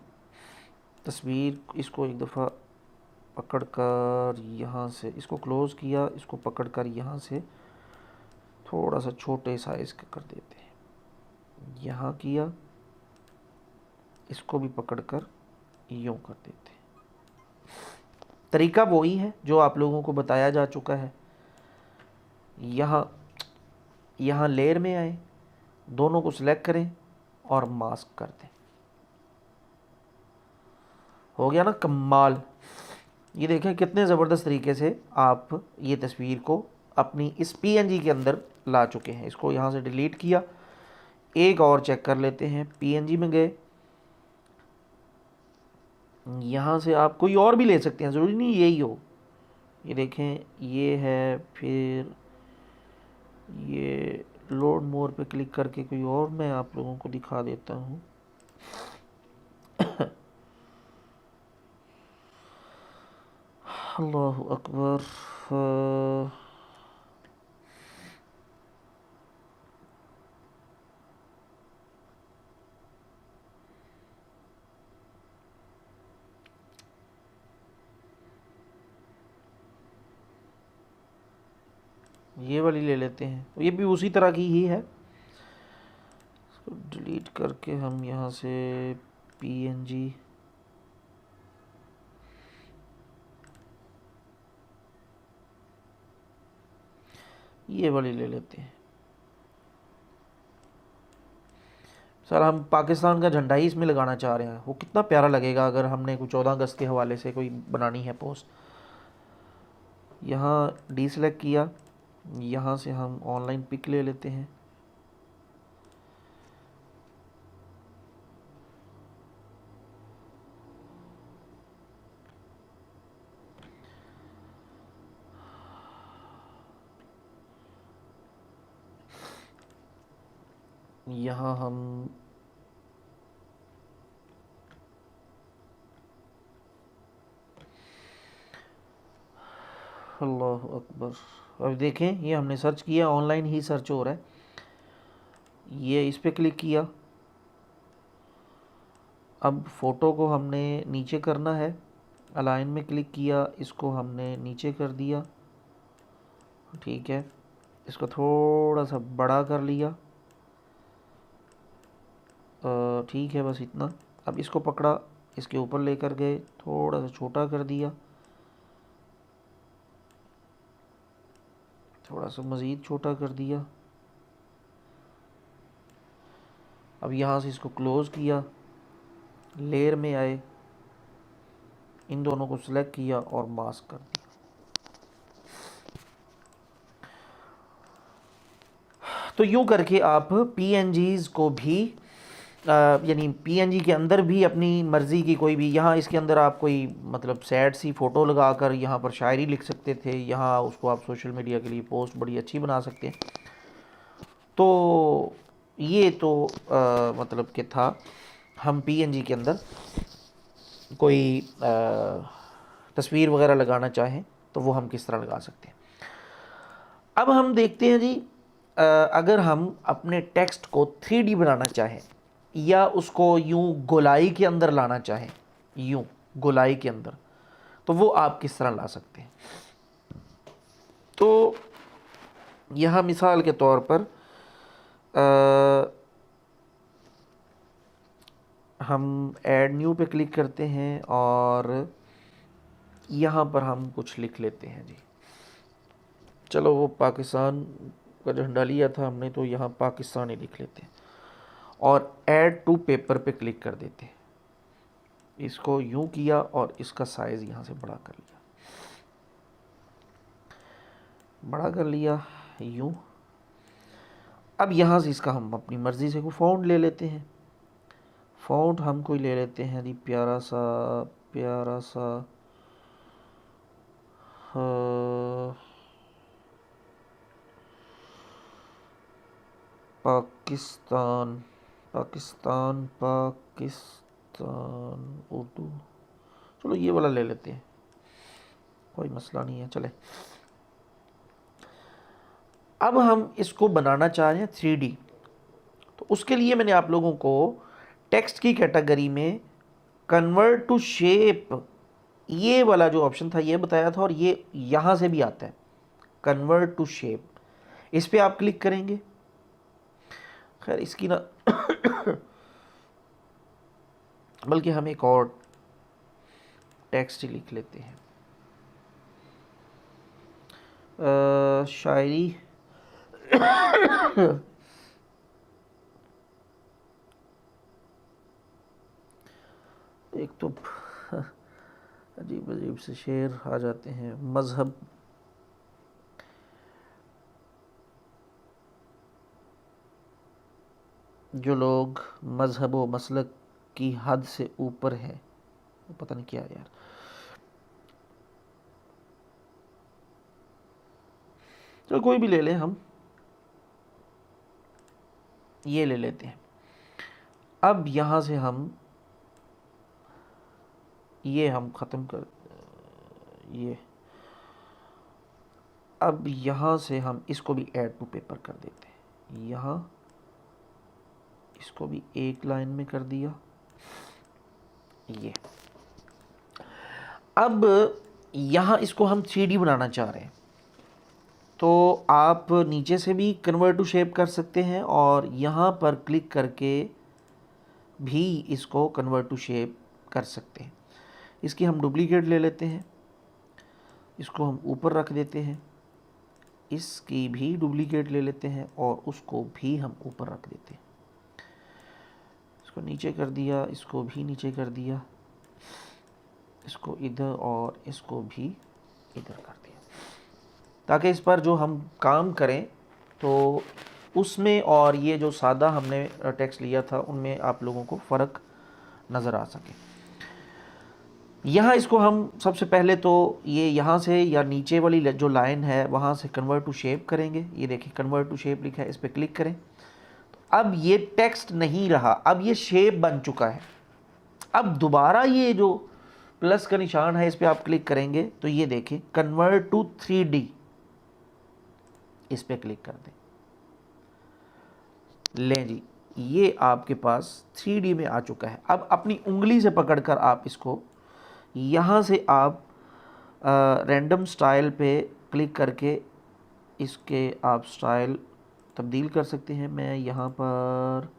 तस्वीर इसको एक दफ़ा पकड़कर यहाँ से इसको क्लोज़ किया, इसको पकड़कर यहाँ से थोड़ा सा छोटे साइज़ का कर देते हैं। यहाँ किया, इसको भी पकड़कर यूँ कर देते हैं। तरीका वही है जो आप लोगों को बताया जा चुका है। यहाँ लेयर में आए, दोनों को सिलेक्ट करें और मास्क कर दें। हो गया ना कमाल। ये देखें कितने ज़बरदस्त तरीके से आप ये तस्वीर को अपनी इस पीएनजी के अंदर ला चुके हैं। इसको यहाँ से डिलीट किया, एक और चेक कर लेते हैं। पीएनजी में गए, यहाँ से आप कोई और भी ले सकते हैं, ज़रूरी नहीं यही हो। ये देखें, ये है, फिर ये लोड मोर पे क्लिक करके कोई और मैं आप लोगों को दिखा देता हूँ। अल्लाह अकबर। ये वाली ले लेते हैं, ये भी उसी तरह की ही है। इसको डिलीट करके हम यहाँ से पीएनजी ये वाली ले लेते हैं। सर हम पाकिस्तान का झंडा ही इसमें लगाना चाह रहे हैं, वो कितना प्यारा लगेगा अगर हमने कोई 14 अगस्त के हवाले से कोई बनानी है पोस्ट। यहाँ डी सेलेक्ट किया, यहाँ से हम ऑनलाइन पिक ले लेते हैं। यहाँ हम अल्लाह अकबर, अब देखें ये हमने सर्च किया, ऑनलाइन ही सर्च हो रहा है। ये इस पे क्लिक किया, अब फ़ोटो को हमने नीचे करना है, अलाइन में क्लिक किया, इसको हमने नीचे कर दिया, ठीक है। इसको थोड़ा सा बड़ा कर लिया, ठीक है, बस इतना। अब इसको पकड़ा, इसके ऊपर लेकर गए, थोड़ा सा छोटा कर दिया, थोड़ा सा मज़ीद छोटा कर दिया। अब यहाँ से इसको क्लोज़ किया, लेयर में आए, इन दोनों को सिलेक्ट किया और मास्क कर दिया। तो यूँ करके आप PNGs को भी यानी PNG के अंदर भी अपनी मर्ज़ी की कोई भी, यहाँ इसके अंदर आप कोई मतलब सैड सी फ़ोटो लगाकर यहाँ पर शायरी लिख सकते थे, यहाँ उसको आप सोशल मीडिया के लिए पोस्ट बड़ी अच्छी बना सकते हैं। तो ये तो मतलब कि था, हम PNG के अंदर कोई तस्वीर वगैरह लगाना चाहें तो वो हम किस तरह लगा सकते हैं। अब हम देखते हैं जी, अगर हम अपने टेक्स्ट को 3D बनाना चाहें या उसको यूं गोलाई के अंदर लाना चाहें, यूं गोलाई के अंदर, तो वो आप किस तरह ला सकते हैं। तो यहाँ मिसाल के तौर पर हम ऐड न्यू पे क्लिक करते हैं और यहाँ पर हम कुछ लिख लेते हैं जी। चलो वो पाकिस्तान का झंडा लिया था हमने, तो यहाँ पाकिस्तान ही लिख लेते हैं और ऐड टू पेपर पे क्लिक कर देते हैं। इसको यूं किया और इसका साइज़ यहाँ से बड़ा कर लिया यूं। अब यहाँ से इसका हम अपनी मर्ज़ी से कोई फ़ॉन्ट ले लेते हैं। फ़ॉन्ट हम कोई ले लेते हैं जी, प्यारा सा पाकिस्तान उर्दू, चलो ये वाला ले लेते हैं, कोई मसला नहीं है, चले। अब हम इसको बनाना चाह रहे हैं 3D, तो उसके लिए मैंने आप लोगों को टेक्स्ट की कैटेगरी में कन्वर्ट टू शेप ये वाला जो ऑप्शन था ये बताया था, और ये यहाँ से भी आता है कन्वर्ट टू शेप, इस पे आप क्लिक करेंगे। खैर इसकी ना बल्कि हम एक और टेक्स्ट ही लिख लेते हैं, शायरी एक तो अजीब अजीब से शेर आ जाते हैं। मज़हब, जो लोग मज़हब व मसलक की हद से ऊपर है, पता नहीं क्या यार, तो कोई भी ले लें, हम ये ले लेते हैं। अब यहाँ से हम ये हम ख़त्म कर ये, अब यहाँ से हम इसको भी ऐड टू पेपर कर देते हैं। यहाँ इसको भी एक लाइन में कर दिया ये। अब यहाँ इसको हम 3D बनाना चाह रहे हैं, तो आप नीचे से भी कन्वर्ट टू शेप कर सकते हैं और यहाँ पर क्लिक करके भी इसको कन्वर्ट टू शेप कर सकते हैं। इसकी हम डुप्लीकेट ले लेते हैं, इसको हम ऊपर रख देते हैं, इसकी भी डुप्लीकेट ले लेते हैं और उसको भी हम ऊपर रख देते हैं। इसको नीचे कर दिया, इसको भी नीचे कर दिया, इसको इधर और इसको भी इधर कर दिया। ताकि इस पर जो हम काम करें तो उसमें और ये जो सादा हमने टेक्स्ट लिया था उनमें आप लोगों को फ़र्क नज़र आ सके। यहाँ इसको हम सबसे पहले तो ये यहाँ से या नीचे वाली जो लाइन है वहाँ से कन्वर्ट टू शेप करेंगे। ये देखिए कन्वर्ट टू शेप लिखा है, इस पर क्लिक करें। तो अब ये टेक्स्ट नहीं रहा, अब ये शेप बन चुका है। अब दोबारा ये जो प्लस का निशान है इस पर आप क्लिक करेंगे तो ये देखें कन्वर्ट टू 3D, इस पर क्लिक कर दें। लें जी, ये आपके पास 3D में आ चुका है। अब अपनी उंगली से पकड़कर आप इसको यहाँ से आप रैंडम स्टाइल पे क्लिक करके इसके आप स्टाइल तब्दील कर सकते हैं। मैं यहाँ पर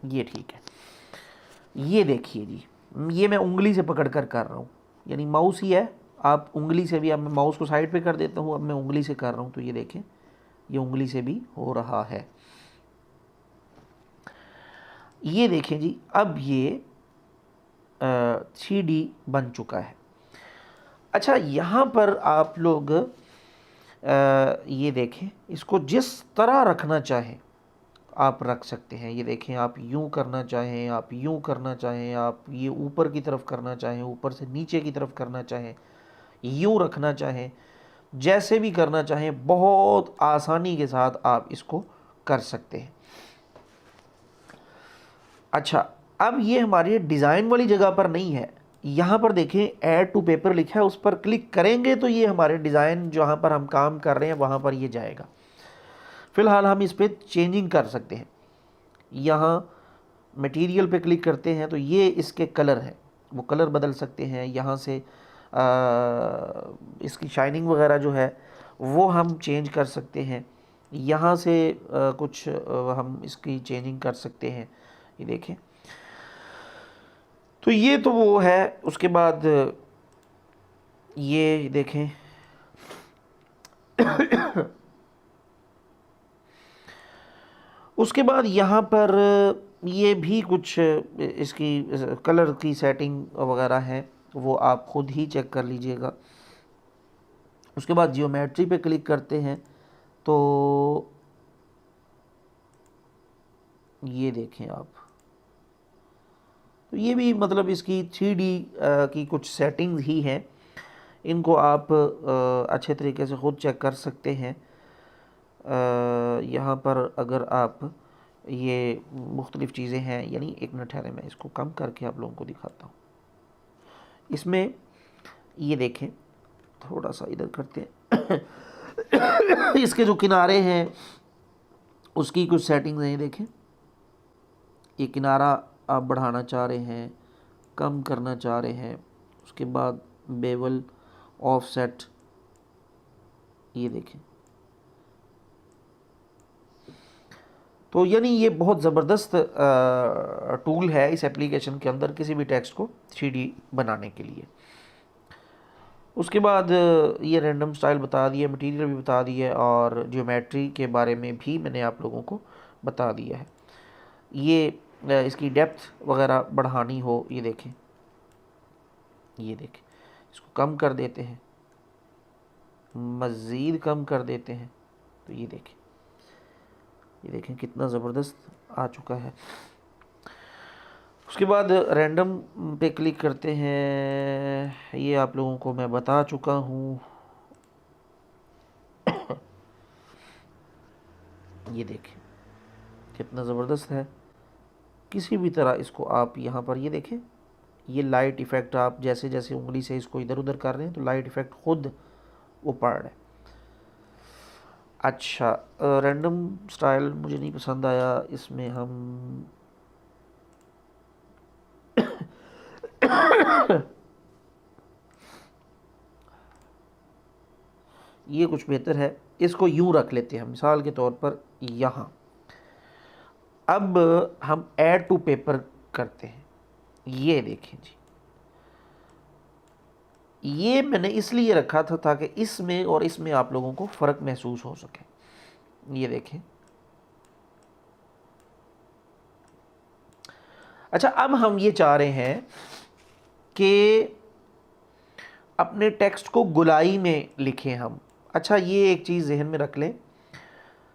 ये ठीक है, ये देखिए जी, ये मैं उंगली से पकड़कर कर रहा हूँ, यानी माउस ही है। आप उंगली से भी, अब मैं माउस को साइड पे कर देता हूँ, अब मैं उंगली से कर रहा हूँ तो ये देखें ये उंगली से भी हो रहा है। ये देखें जी, अब ये 3D बन चुका है। अच्छा, यहाँ पर आप लोग ये देखें, इसको जिस तरह रखना चाहें आप रख सकते हैं। ये देखें, आप यूं करना चाहें, आप यूं करना चाहें, आप ये ऊपर की तरफ करना चाहें, ऊपर से नीचे की तरफ करना चाहें, यूं रखना चाहें, जैसे भी करना चाहें, बहुत आसानी के साथ आप इसको कर सकते हैं। अच्छा, अब ये हमारी डिज़ाइन वाली जगह पर नहीं है, यहाँ पर देखें ऐड टू पेपर लिखा है, उस पर क्लिक करेंगे तो ये हमारे डिज़ाइन जहाँ पर हम काम कर रहे हैं वहाँ पर ये जाएगा। फ़िलहाल हम इस पर चेंजिंग कर सकते हैं। यहाँ मटेरियल पे क्लिक करते हैं तो ये इसके कलर हैं, वो कलर बदल सकते हैं। यहाँ से इसकी शाइनिंग वगैरह जो है वो हम चेंज कर सकते हैं। यहाँ से कुछ हम इसकी चेंजिंग कर सकते हैं। ये देखें, तो ये तो वो है। उसके बाद ये देखें उसके बाद यहाँ पर ये भी कुछ इसकी कलर की सेटिंग वगैरह है, वो आप ख़ुद ही चेक कर लीजिएगा। उसके बाद जियोमेट्री पे क्लिक करते हैं तो ये देखें आप, तो ये भी मतलब इसकी 3D की कुछ सेटिंग्स ही हैं। इनको आप अच्छे तरीके से ख़ुद चेक कर सकते हैं। यहाँ पर अगर आप ये मुख्तलिफ़ चीज़ें हैं, यानी एक मिनट ठहरे, मैं इसको कम करके आप लोगों को दिखाता हूँ। इसमें ये देखें, थोड़ा सा इधर करते हैं इसके जो किनारे हैं उसकी कुछ सेटिंग्स हैं। ये देखें, ये किनारा आप बढ़ाना चाह रहे हैं, कम करना चाह रहे हैं। उसके बाद बेवल, ऑफसेट, ये देखें। तो यानी ये बहुत ज़बरदस्त टूल है इस एप्लीकेशन के अंदर किसी भी टेक्स्ट को 3D बनाने के लिए। उसके बाद ये रैंडम स्टाइल बता दिए, मटेरियल भी बता दिए, और ज्योमेट्री के बारे में भी मैंने आप लोगों को बता दिया है। ये इसकी डेप्थ वगैरह बढ़ानी हो, ये देखें, ये देखें, इसको कम कर देते हैं, मज़ीद कम कर देते हैं, तो ये देखें, ये देखें कितना ज़बरदस्त आ चुका है। उसके बाद रैंडम पे क्लिक करते हैं, ये आप लोगों को मैं बता चुका हूँ। ये देखें कितना ज़बरदस्त है। किसी भी तरह इसको आप यहाँ पर ये देखें, ये लाइट इफ़ेक्ट आप जैसे जैसे उंगली से इसको इधर उधर कर रहे हैं तो लाइट इफ़ेक्ट खुद वो पड़ रहा है। अच्छा, रैंडम स्टाइल मुझे नहीं पसंद आया, इसमें हम ये कुछ बेहतर है, इसको यूं रख लेते हैं मिसाल के तौर पर यहाँ। अब हम ऐड टू पेपर करते हैं। ये देखें जी, ये मैंने इसलिए रखा था ताकि इसमें और इसमें आप लोगों को फ़र्क महसूस हो सके। ये देखें। अच्छा, अब हम ये चाह रहे हैं कि अपने टेक्स्ट को गोलाई में लिखें हम। अच्छा, ये एक चीज़ जहन में रख लें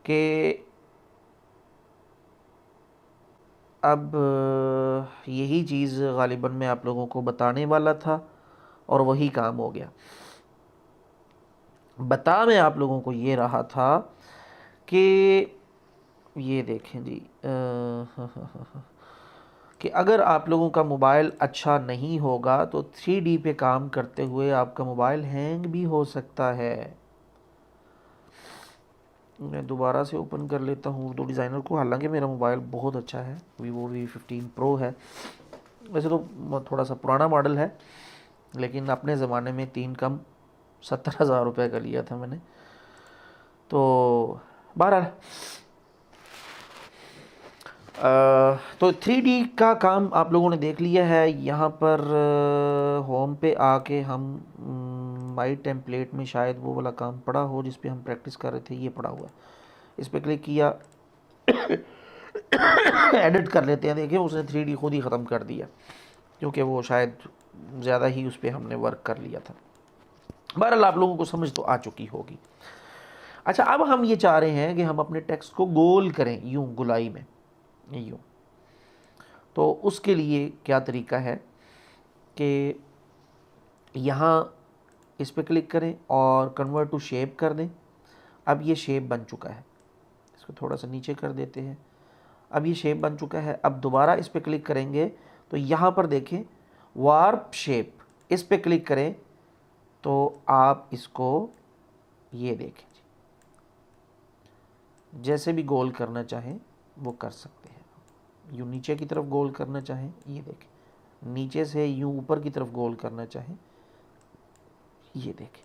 कि अब यही चीज़ ग़ालिबन मैं आप लोगों को बताने वाला था और वही काम हो गया। बता मैं आप लोगों को ये रहा था कि ये देखें जी कि अगर आप लोगों का मोबाइल अच्छा नहीं होगा तो 3D पे काम करते हुए आपका मोबाइल हैंग भी हो सकता है। मैं दोबारा से ओपन कर लेता हूँ तो डिज़ाइनर को। हालांकि मेरा मोबाइल बहुत अच्छा है, Vivo V15 Pro है। वैसे तो थोड़ा सा पुराना मॉडल है, लेकिन अपने ज़माने में 3 कम 70,000 रुपये का लिया था मैंने। तो बहरहाल तो 3D का काम आप लोगों ने देख लिया है। यहाँ पर होम पे आके हम माई टेम्पलेट में शायद वो वाला काम पड़ा हो जिस पे हम प्रैक्टिस कर रहे थे, ये पड़ा हुआ है। इस पर क्लिक किया एडिट कर लेते हैं। देखिए उसने 3D खुद ही ख़त्म कर दिया, क्योंकि वो शायद ज़्यादा ही उस पर हमने वर्क कर लिया था। बहरहाल आप लोगों को समझ तो आ चुकी होगी। अच्छा, अब हम ये चाह रहे हैं कि हम अपने टेक्स्ट को गोल करें, यूँ गुलाई में, यूँ। तो उसके लिए क्या तरीका है कि यहाँ इस पर क्लिक करें और कन्वर्ट टू शेप कर दें। अब ये शेप बन चुका है। इसको थोड़ा सा नीचे कर देते हैं। अब ये शेप बन चुका है। अब दोबारा इस पर क्लिक करेंगे तो यहाँ पर देखें वार्प शेप, इस पर क्लिक करें तो आप इसको ये देखें जी, जैसे भी गोल करना चाहें वो कर सकते हैं। यूँ नीचे की तरफ गोल करना चाहें, ये देखें, नीचे से यूँ ऊपर की तरफ गोल करना चाहें, ये देखें,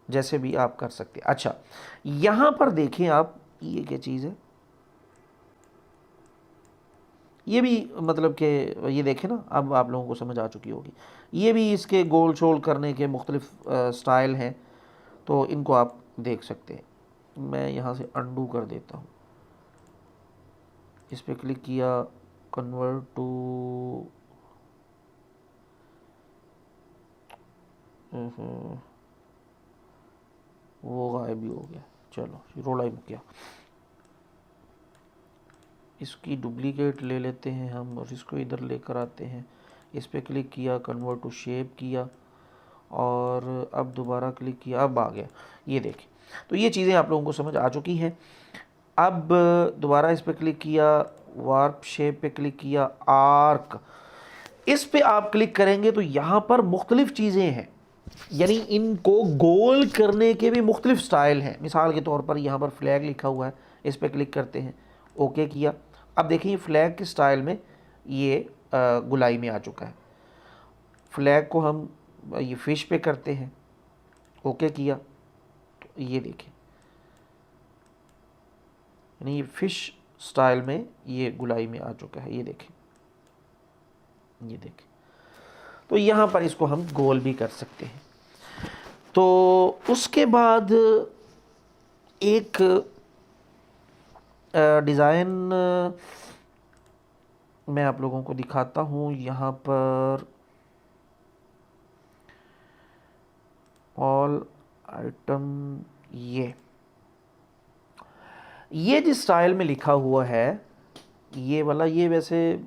जैसे भी आप कर सकते हैं। अच्छा, यहाँ पर देखें आप, ये क्या चीज़ है, ये भी मतलब कि ये देखें ना, अब आप लोगों को समझ आ चुकी होगी। ये भी इसके गोल शोल करने के मुख्तलिफ स्टाइल हैं, तो इनको आप देख सकते हैं। मैं यहाँ से अंडू कर देता हूँ, इस पर क्लिक किया, कन्वर्ट टू वो गायब भी हो गया। चलो रोड़ा ही मुक्या, इसकी डुप्लीकेट ले लेते हैं हम और इसको इधर लेकर आते हैं। इस पर क्लिक किया, कन्वर्ट टू शेप किया और अब दोबारा क्लिक किया, अब आ गया। ये देखें, तो ये चीज़ें आप लोगों को समझ आ चुकी हैं। अब दोबारा इस पर क्लिक किया, वार्प शेप पे क्लिक किया, आर्क, इस पे आप क्लिक करेंगे तो यहाँ पर मुख्तलिफ चीज़ें हैं, यानी इनको गोल करने के भी मुख्तलिफ स्टाइल हैं। मिसाल के तौर पर यहाँ पर फ्लैग लिखा हुआ है, इस पर क्लिक करते हैं, ओके किया। अब देखिए फ्लैग के स्टाइल में ये गुलाई में आ चुका है। फ्लैग को हम ये फ़िश पे करते हैं, ओके किया, तो ये देखें, यानी ये फ़िश स्टाइल में ये गुलाई में आ चुका है। ये देखें, ये देखें, तो यहाँ पर इसको हम गोल भी कर सकते हैं। तो उसके बाद एक डिज़ाइन मैं आप लोगों को दिखाता हूँ। यहाँ पर ऑल आइटम, ये जिस स्टाइल में लिखा हुआ है ये वाला, ये वैसे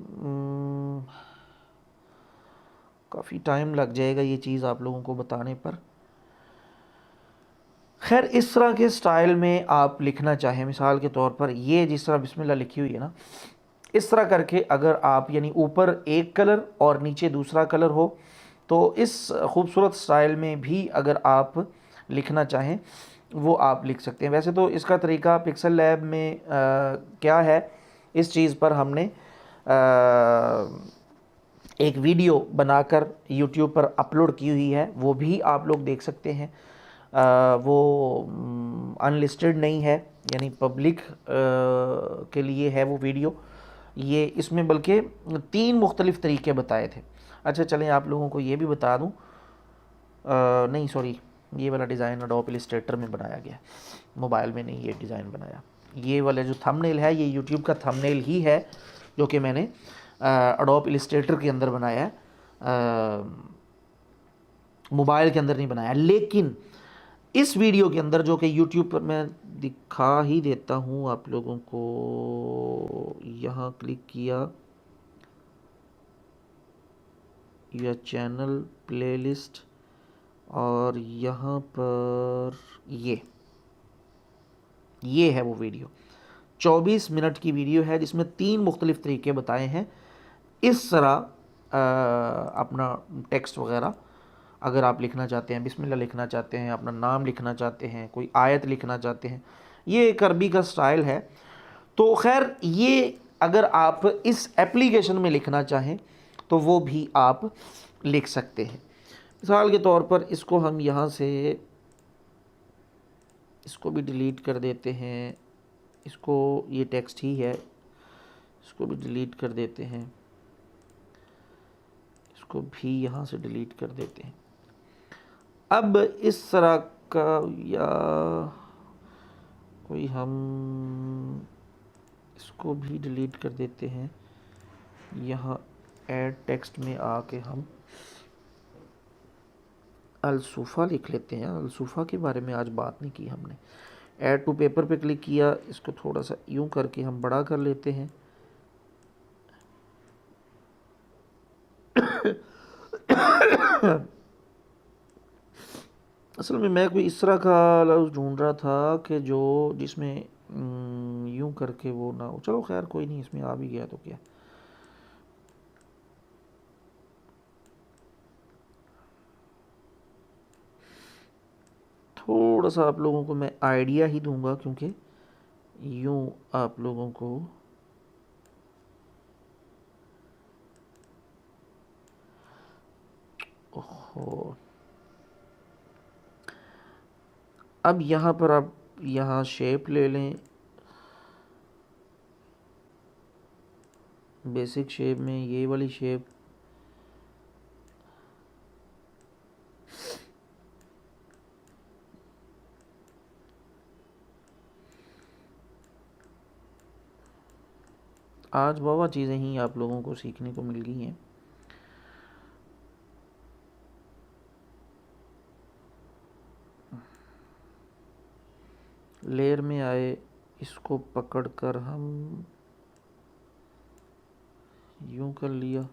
काफ़ी टाइम लग जाएगा ये चीज़ आप लोगों को बताने पर। खैर, इस तरह के स्टाइल में आप लिखना चाहें, मिसाल के तौर पर ये जिस तरह बिस्मिल्लाह लिखी हुई है ना, इस तरह करके अगर आप, यानी ऊपर एक कलर और नीचे दूसरा कलर हो, तो इस खूबसूरत स्टाइल में भी अगर आप लिखना चाहें वो आप लिख सकते हैं। वैसे तो इसका तरीका पिक्सल लैब में क्या है, इस चीज़ पर हमने एक वीडियो बनाकर YouTube पर अपलोड की हुई है, वो भी आप लोग देख सकते हैं। वो अनलिस्टेड नहीं है, यानी पब्लिक के लिए है वो वीडियो। ये इसमें बल्कि 3 मुख्तलिफ़ तरीके बताए थे। अच्छा चलें आप लोगों को ये भी बता दूं, नहीं सॉरी, ये वाला डिज़ाइन एडोब इलस्ट्रेटर में बनाया गया, मोबाइल में नहीं ये डिज़ाइन बनाया। ये वाला जो थंबनेल है ये YouTube का थंबनेल ही है जो कि मैंने एडोब इलस्ट्रेटर के अंदर बनाया है, मोबाइल के अंदर नहीं बनाया। लेकिन इस वीडियो के अंदर, जो कि यूट्यूब पर मैं दिखा ही देता हूँ आप लोगों को, यहाँ क्लिक किया, यह चैनल प्लेलिस्ट, और यहाँ पर ये है वो वीडियो। 24 मिनट की वीडियो है जिसमें 3 मुख्तलिफ तरीके बताए हैं। इस तरह अपना टेक्स्ट वगैरह अगर आप लिखना चाहते हैं, बिस्मिल्लाह लिखना चाहते हैं, अपना नाम लिखना चाहते हैं, कोई आयत लिखना चाहते हैं, ये एक अरबी का स्टाइल है। तो खैर, ये अगर आप इस एप्लीकेशन में लिखना चाहें तो वो भी आप लिख सकते हैं। मिसाल के तौर पर इसको हम यहाँ से इसको भी डिलीट कर देते हैं, इसको, ये टेक्स्ट ही है, इसको भी डिलीट कर देते हैं, इसको भी यहाँ से डिलीट कर देते हैं। अब इस तरह का, या कोई, हम इसको भी डिलीट कर देते हैं, यहाँ ऐड टेक्स्ट में आके हम अलसूफ़ा लिख लेते हैं। अलसूफ़ा के बारे में आज बात नहीं की हमने। ऐड टू पेपर पे क्लिक किया, इसको थोड़ा सा यूं करके हम बड़ा कर लेते हैं। असल में मैं कोई इस तरह का लफ्ज़ ढूंढ रहा था कि जो जिसमें यूं करके वो ना हो। चलो खैर कोई नहीं, इसमें आ भी गया तो क्या। थोड़ा सा आप लोगों को मैं आइडिया ही दूंगा, क्योंकि यूं आप लोगों को ओहो, अब यहाँ पर आप यहाँ शेप ले लें, बेसिक शेप में ये वाली शेप, आज बहुत चीज़ें ही आप लोगों को सीखने को मिल गई हैं। लेयर में आए, इसको पकड़कर हम यूं कर लिया,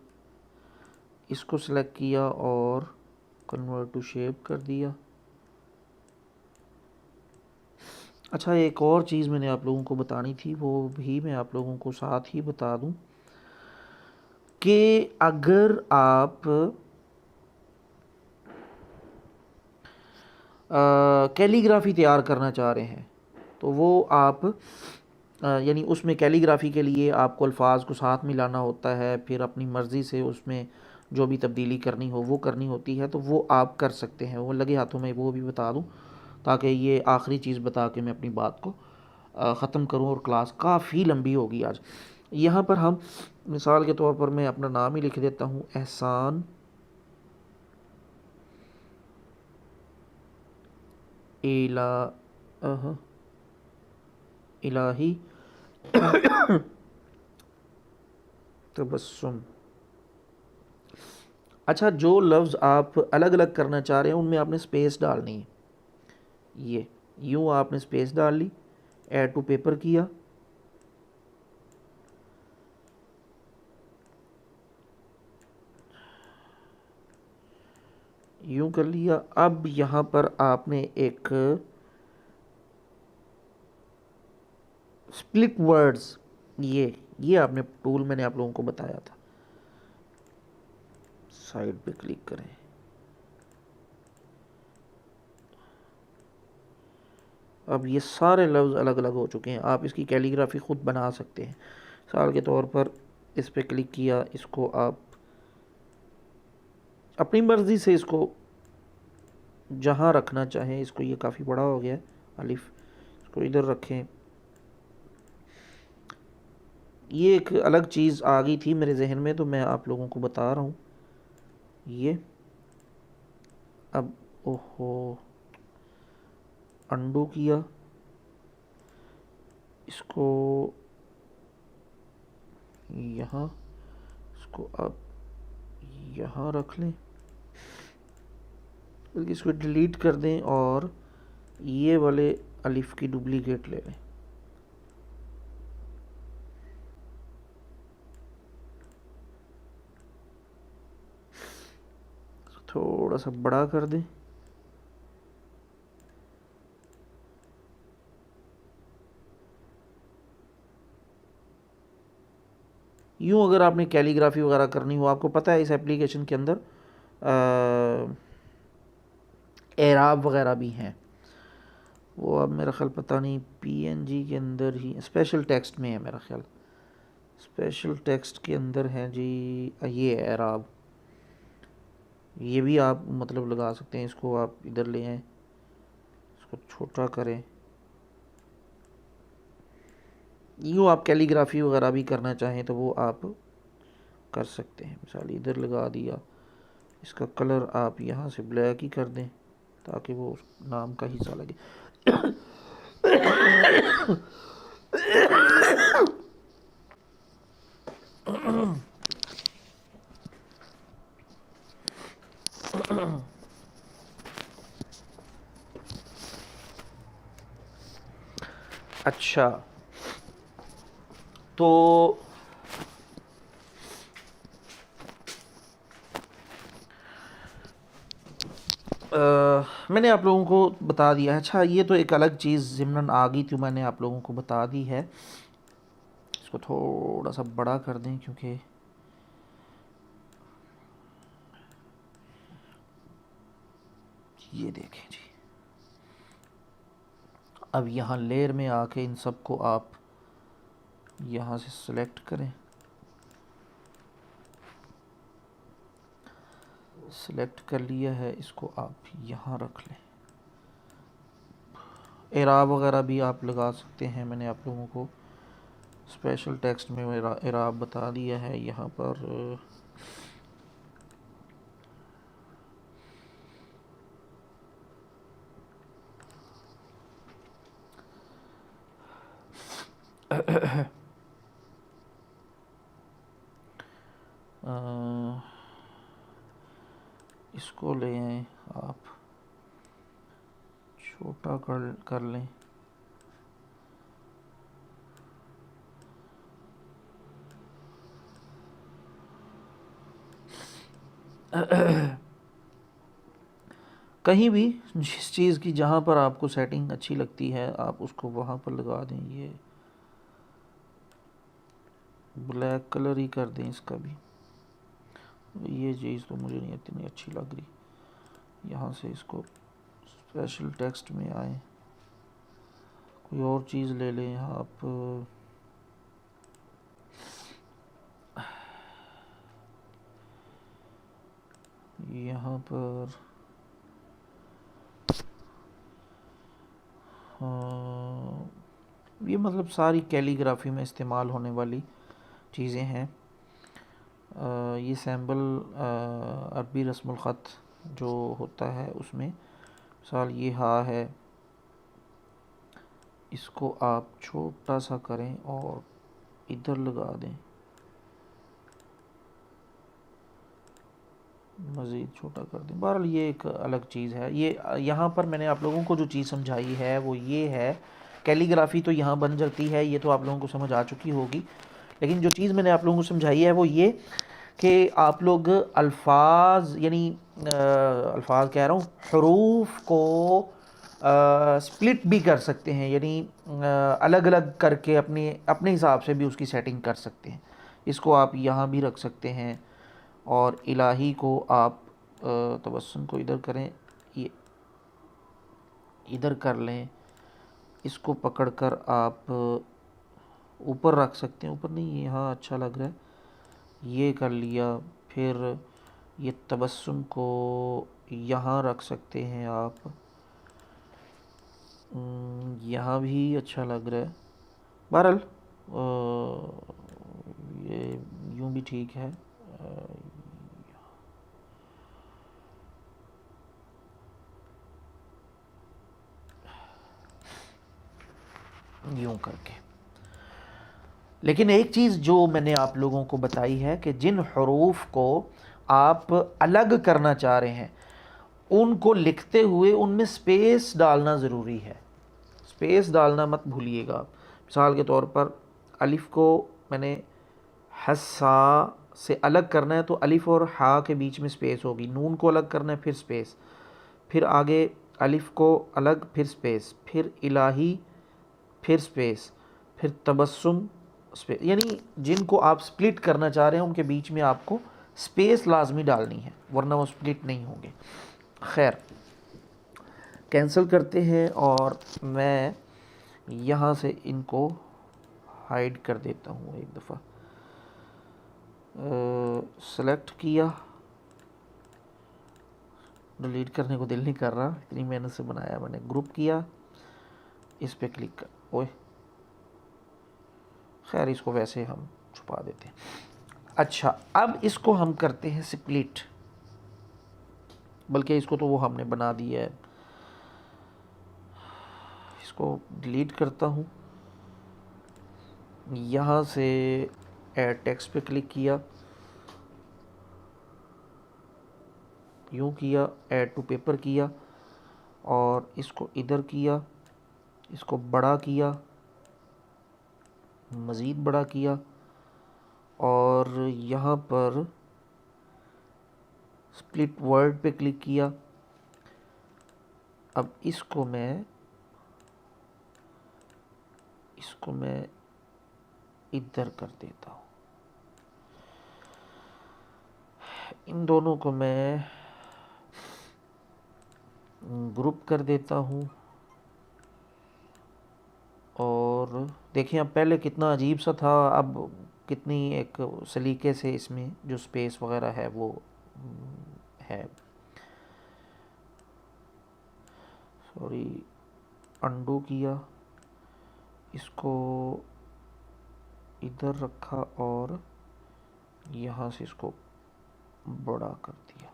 इसको सेलेक्ट किया और कन्वर्ट टू शेप कर दिया। अच्छा, एक और चीज़ मैंने आप लोगों को बतानी थी, वो भी मैं आप लोगों को साथ ही बता दूं कि अगर आप कैलीग्राफी तैयार करना चाह रहे हैं तो वो आप यानी उसमें कैलीग्राफी के लिए आपको अल्फाज को साथ मिलाना होता है, फिर अपनी मर्ज़ी से उसमें जो भी तब्दीली करनी हो वो करनी होती है, तो वो आप कर सकते हैं। वो लगे हाथों में वो भी बता दूं, ताकि ये आखिरी चीज़ बता के मैं अपनी बात को ख़त्म करूं, और क्लास काफ़ी लंबी होगी आज। यहाँ पर हम मिसाल के तौर पर मैं अपना नाम ही लिख देता हूँ, एहसान इलाही तबस्सुम। अच्छा, जो लफ्ज़ आप अलग अलग करना चाह रहे हैं उनमें आपने स्पेस डालनी है। ये यूँ आपने स्पेस डाल ली, ऐड टू पेपर किया, यूँ कर लिया। अब यहाँ पर आपने एक स्प्लिट वर्ड्स, ये आपने टूल मैंने आप लोगों को बताया था, साइड पे क्लिक करें। अब ये सारे लफ्ज़ अलग अलग हो चुके हैं, आप इसकी कैलीग्राफी ख़ुद बना सकते हैं। मिसाल के तौर पर इस पे क्लिक किया, इसको आप अपनी मर्ज़ी से इसको जहाँ रखना चाहें, इसको, ये काफ़ी बड़ा हो गया है अलिफ, इसको इधर रखें। ये एक अलग चीज़ आ गई थी मेरे जहन में, तो मैं आप लोगों को बता रहा हूँ। ये अब ओहो, अंडू किया, इसको यहाँ इसको आप यहाँ रख लें, बल्कि इसको डिलीट कर दें और ये वाले अलिफ की डुप्लीकेट ले लें। थोड़ा सा बड़ा कर दें। यूँ अगर आपने कैलीग्राफी वगैरह करनी हो, आपको पता है इस एप्लीकेशन के अंदर एराब वगैरह भी हैं, वो अब मेरा ख्याल पता नहीं पीएनजी के अंदर ही स्पेशल टेक्स्ट में है मेरा ख्याल, स्पेशल टेक्स्ट के अंदर है जी ये एराब। ये भी आप मतलब लगा सकते हैं, इसको आप इधर ले आएँ, इसको छोटा करें। यूँ आप कैलीग्राफी वगैरह भी करना चाहें तो वो आप कर सकते हैं। मिसाल इधर लगा दिया, इसका कलर आप यहाँ से ब्लैक ही कर दें ताकि वो नाम का हिस्सा लगे। अच्छा, तो मैंने आप लोगों को बता दिया है। अच्छा, ये तो एक अलग चीज़ ज़िम्नन आ गई थी, मैंने आप लोगों को बता दी है। इसको थोड़ा सा बड़ा कर दें क्योंकि ये देखें जी, अब यहाँ लेयर में आके इन सब को आप यहाँ से सिलेक्ट करें, सिलेक्ट कर लिया है, इसको आप यहाँ रख लें। एराब वगैरह भी आप लगा सकते हैं, मैंने आप लोगों को स्पेशल टेक्स्ट में एराब बता दिया है। यहाँ पर इसको ले आए, आप छोटा कर लें। कहीं भी जिस चीज़ की जहाँ पर आपको सेटिंग अच्छी लगती है आप उसको वहाँ पर लगा दें। ये ब्लैक कलर ही कर दें इसका भी, ये चीज़ तो मुझे नहीं इतनी अच्छी लग रही। यहाँ से इसको स्पेशल टेक्स्ट में आए, कोई और चीज़ ले लें आप। यहाँ पर ये मतलब सारी कैलीग्राफी में इस्तेमाल होने वाली चीज़ें हैं। ये सैम्बल अरबी रस्मुल ख़त जो होता है उसमें, मिसाल ये हा है, इसको आप छोटा सा करें और इधर लगा दें, मज़ीद छोटा कर दें। बहरहाल ये एक अलग चीज़ है। ये यहाँ पर मैंने आप लोगों को जो चीज़ समझाई है वो ये है, कैलीग्राफी तो यहाँ बन जाती है, ये तो आप लोगों को समझ आ चुकी होगी। लेकिन जो चीज़ मैंने आप लोगों को समझाई है वो ये कि आप लोग अल्फाज यानी अल्फाज कह रहा हूँ, हरूफ को स्प्लिट भी कर सकते हैं, यानी अलग अलग करके अपने अपने हिसाब से भी उसकी सेटिंग कर सकते हैं। इसको आप यहाँ भी रख सकते हैं और इलाही को आप तबस्सुम को इधर करें, ये इधर कर लें, इसको पकड़कर आप ऊपर रख सकते हैं। ऊपर नहीं, यहाँ अच्छा लग रहा है, ये कर लिया। फिर ये तबस्सुम को यहाँ रख सकते हैं आप, यहाँ भी अच्छा लग रहा है। बहरहाल ये यूँ भी ठीक है। यूँ करके लेकिन एक चीज़ जो मैंने आप लोगों को बताई है कि जिन हरूफ को आप अलग करना चाह रहे हैं उनको लिखते हुए उनमें स्पेस डालना ज़रूरी है। स्पेस डालना मत भूलिएगा। मिसाल के तौर पर अलिफ़ को मैंने हस्सा से अलग करना है तो अलिफ़ और हा के बीच में स्पेस होगी। नून को अलग करना है फिर स्पेस, फिर आगे अलिफ़ को अलग फिर स्पेस, फिर इलाही फिर स्पेस, फिर तबस्सुम स्पेस। यानी जिनको आप स्प्लिट करना चाह रहे हैं उनके बीच में आपको स्पेस लाजमी डालनी है, वरना वो स्प्लिट नहीं होंगे। खैर, कैंसिल करते हैं और मैं यहाँ से इनको हाइड कर देता हूँ एक दफ़ा। सेलेक्ट किया, डिलीट करने को दिल नहीं कर रहा, इतनी मेहनत से बनाया मैंने। ग्रुप किया, इस पे क्लिक कर, ओए खैर इसको वैसे हम छुपा देते हैं। अच्छा, अब इसको हम करते हैं स्प्लिट, बल्कि इसको तो वो हमने बना दिया है। इसको डिलीट करता हूँ, यहाँ से ऐड टेक्स्ट पे क्लिक किया, यूँ किया, ऐड टू पेपर किया और इसको इधर किया, इसको बड़ा किया, मज़ीद बड़ा किया और यहाँ पर स्प्लिट वर्ड पे क्लिक किया। अब इसको मैं इधर कर देता हूँ, इन दोनों को मैं ग्रुप कर देता हूँ। और देखिए अब पहले कितना अजीब सा था, अब कितनी एक सलीके से इसमें जो स्पेस वगैरह है वो है। सॉरी, अंडू किया, इसको इधर रखा और यहाँ से इसको बड़ा कर दिया।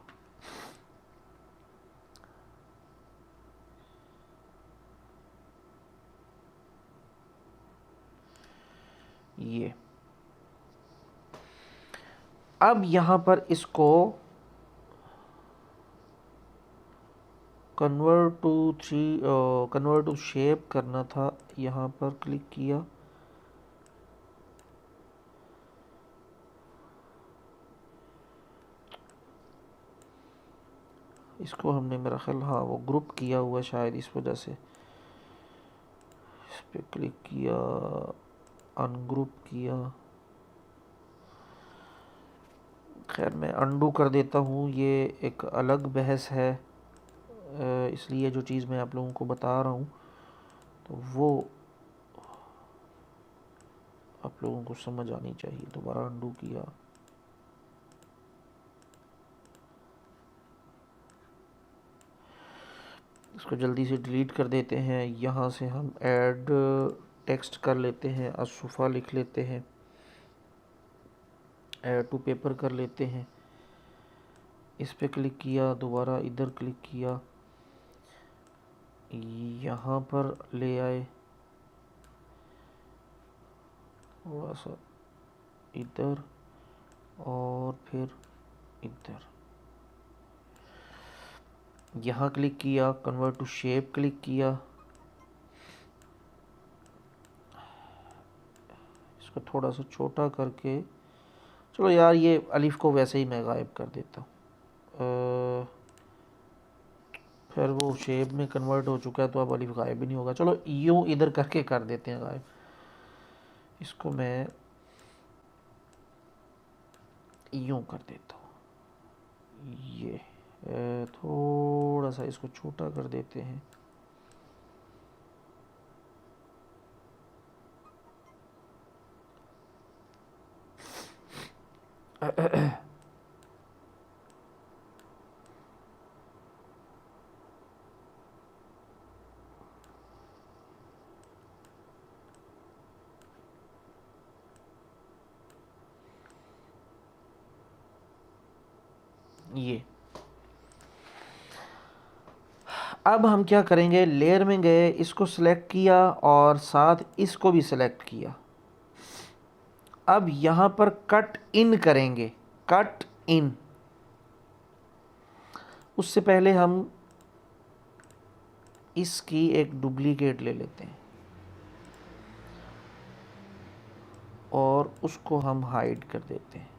ये अब यहाँ पर इसको कन्वर्ट टू शेप करना था, यहाँ पर क्लिक किया, इसको हमने मेरा ख्याल हाँ वो ग्रुप किया हुआ शायद इस वजह से। इस पर क्लिक किया, अनग्रुप किया। खैर मैं अंडू कर देता हूँ, ये एक अलग बहस है, इसलिए जो चीज़ मैं आप लोगों को बता रहा हूँ तो वो आप लोगों को समझ आनी चाहिए। दोबारा अंडू किया, इसको जल्दी से डिलीट कर देते हैं। यहाँ से हम ऐड टेक्स्ट कर लेते हैं, असुफ़ा लिख लेते हैं, ऐड टू पेपर कर लेते हैं, इस पे क्लिक किया, दोबारा इधर क्लिक किया, यहाँ पर ले आए, थोड़ा सा इधर और फिर इधर, यहाँ क्लिक किया, कन्वर्ट टू शेप क्लिक किया, इसको थोड़ा सा छोटा करके, चलो यार ये अलिफ को वैसे ही मैं गायब कर देता हूँ। फिर वो शेप में कन्वर्ट हो चुका है तो अब अलिफ गायब भी नहीं होगा। चलो यूँ इधर करके कर देते हैं गायब। इसको मैं यूँ कर देता हूँ, ये थोड़ा सा इसको छोटा कर देते हैं। ये अब हम क्या करेंगे, लेयर में गए, इसको सिलेक्ट किया और साथ इसको भी सिलेक्ट किया। अब यहाँ पर कट इन करेंगे, कट इन। उससे पहले हम इसकी एक डुप्लीकेट ले लेते हैं और उसको हम हाइड कर देते हैं।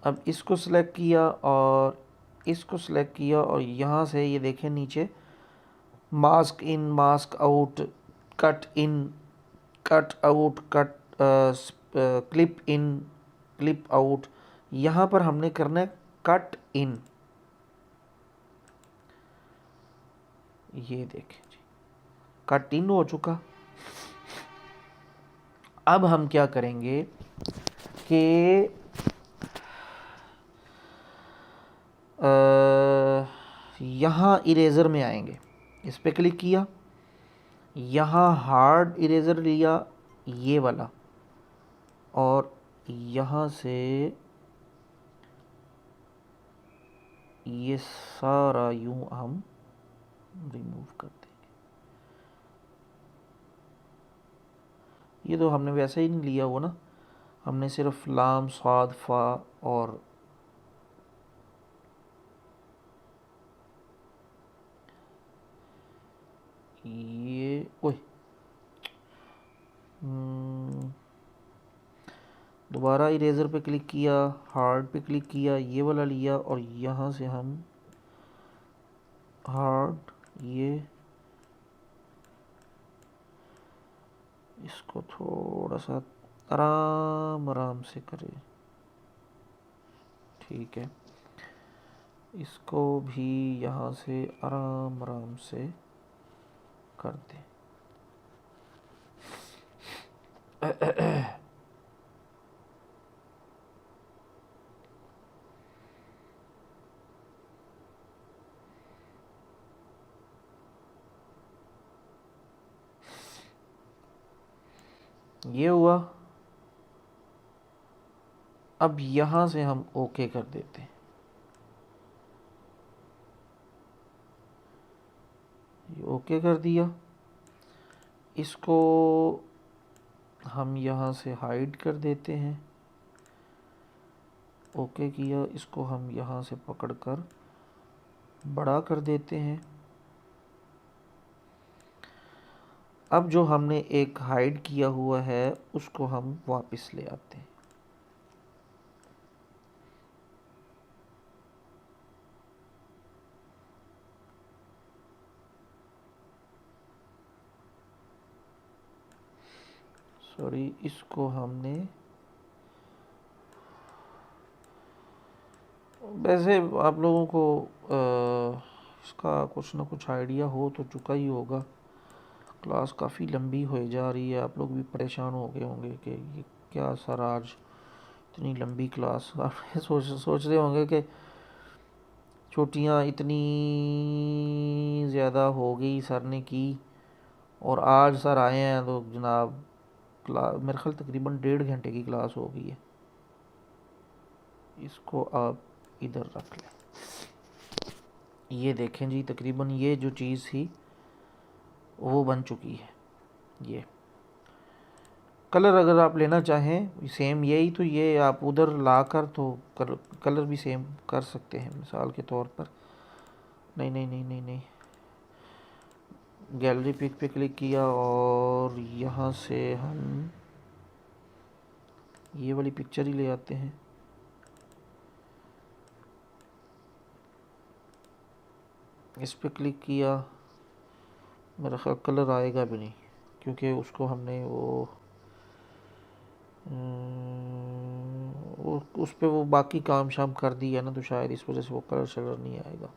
अब इसको सिलेक्ट किया और इसको सिलेक्ट किया और यहाँ से ये देखें नीचे mask in, mask out, cut in, cut out, cut clip in, clip out. यहाँ पर हमने करना है कट इन। ये देखें जी, कट इन हो चुका। अब हम क्या करेंगे कि यहाँ इरेज़र में आएंगे, इस पर क्लिक किया, यहाँ हार्ड इरेज़र लिया ये वाला और यहाँ से ये सारा यूं हम रिमूव कर देंगे। ये तो हमने वैसे ही नहीं लिया हुआ ना, हमने सिर्फ लाम, साद, फा और ये ओए दोबारा इरेज़र पे क्लिक किया, हार्ड पे क्लिक किया, ये वाला लिया और यहाँ से हम हार्ड ये इसको थोड़ा सा आराम आराम से करें, ठीक है। इसको भी यहाँ से आराम आराम से कर दें। ये हुआ। अब यहाँ से हम ओके कर देते हैं। ये ओके कर दिया। इसको हम यहाँ से हाइड कर देते हैं। ओके किया। इसको हम यहाँ से पकड़कर बड़ा कर देते हैं। अब जो हमने एक हाइड किया हुआ है उसको हम वापस ले आते हैं। सॉरी, इसको हमने वैसे आप लोगों को इसका कुछ ना कुछ आइडिया हो तो चुका ही होगा। क्लास काफ़ी लंबी हो जा रही है, आप लोग भी परेशान हो गए होंगे कि ये क्या सर आज इतनी लंबी क्लास। आप सोच रहे होंगे कि छुट्टियां इतनी ज़्यादा हो गई सर ने की और आज सर आए हैं तो जनाब क्लास मेरे ख्याल तकरीबन 1.5 घंटे की क्लास हो गई है। इसको आप इधर रख लें। ये देखें जी, तकरीबन ये जो चीज़ थी वो बन चुकी है। ये कलर अगर आप लेना चाहें सेम यही, तो ये आप उधर ला कर तो कलर भी सेम कर सकते हैं मिसाल के तौर पर। नहीं नहीं नहीं नहीं नहीं, गैलरी पिक पे क्लिक किया और यहाँ से हम ये वाली पिक्चर ही ले आते हैं। इस पे क्लिक किया, मेरा ख्याल कलर आएगा भी नहीं क्योंकि उसको हमने वो उस पे वो बाकी काम शाम कर दिया ना, तो शायद इस वजह से वो कलर शलर नहीं आएगा।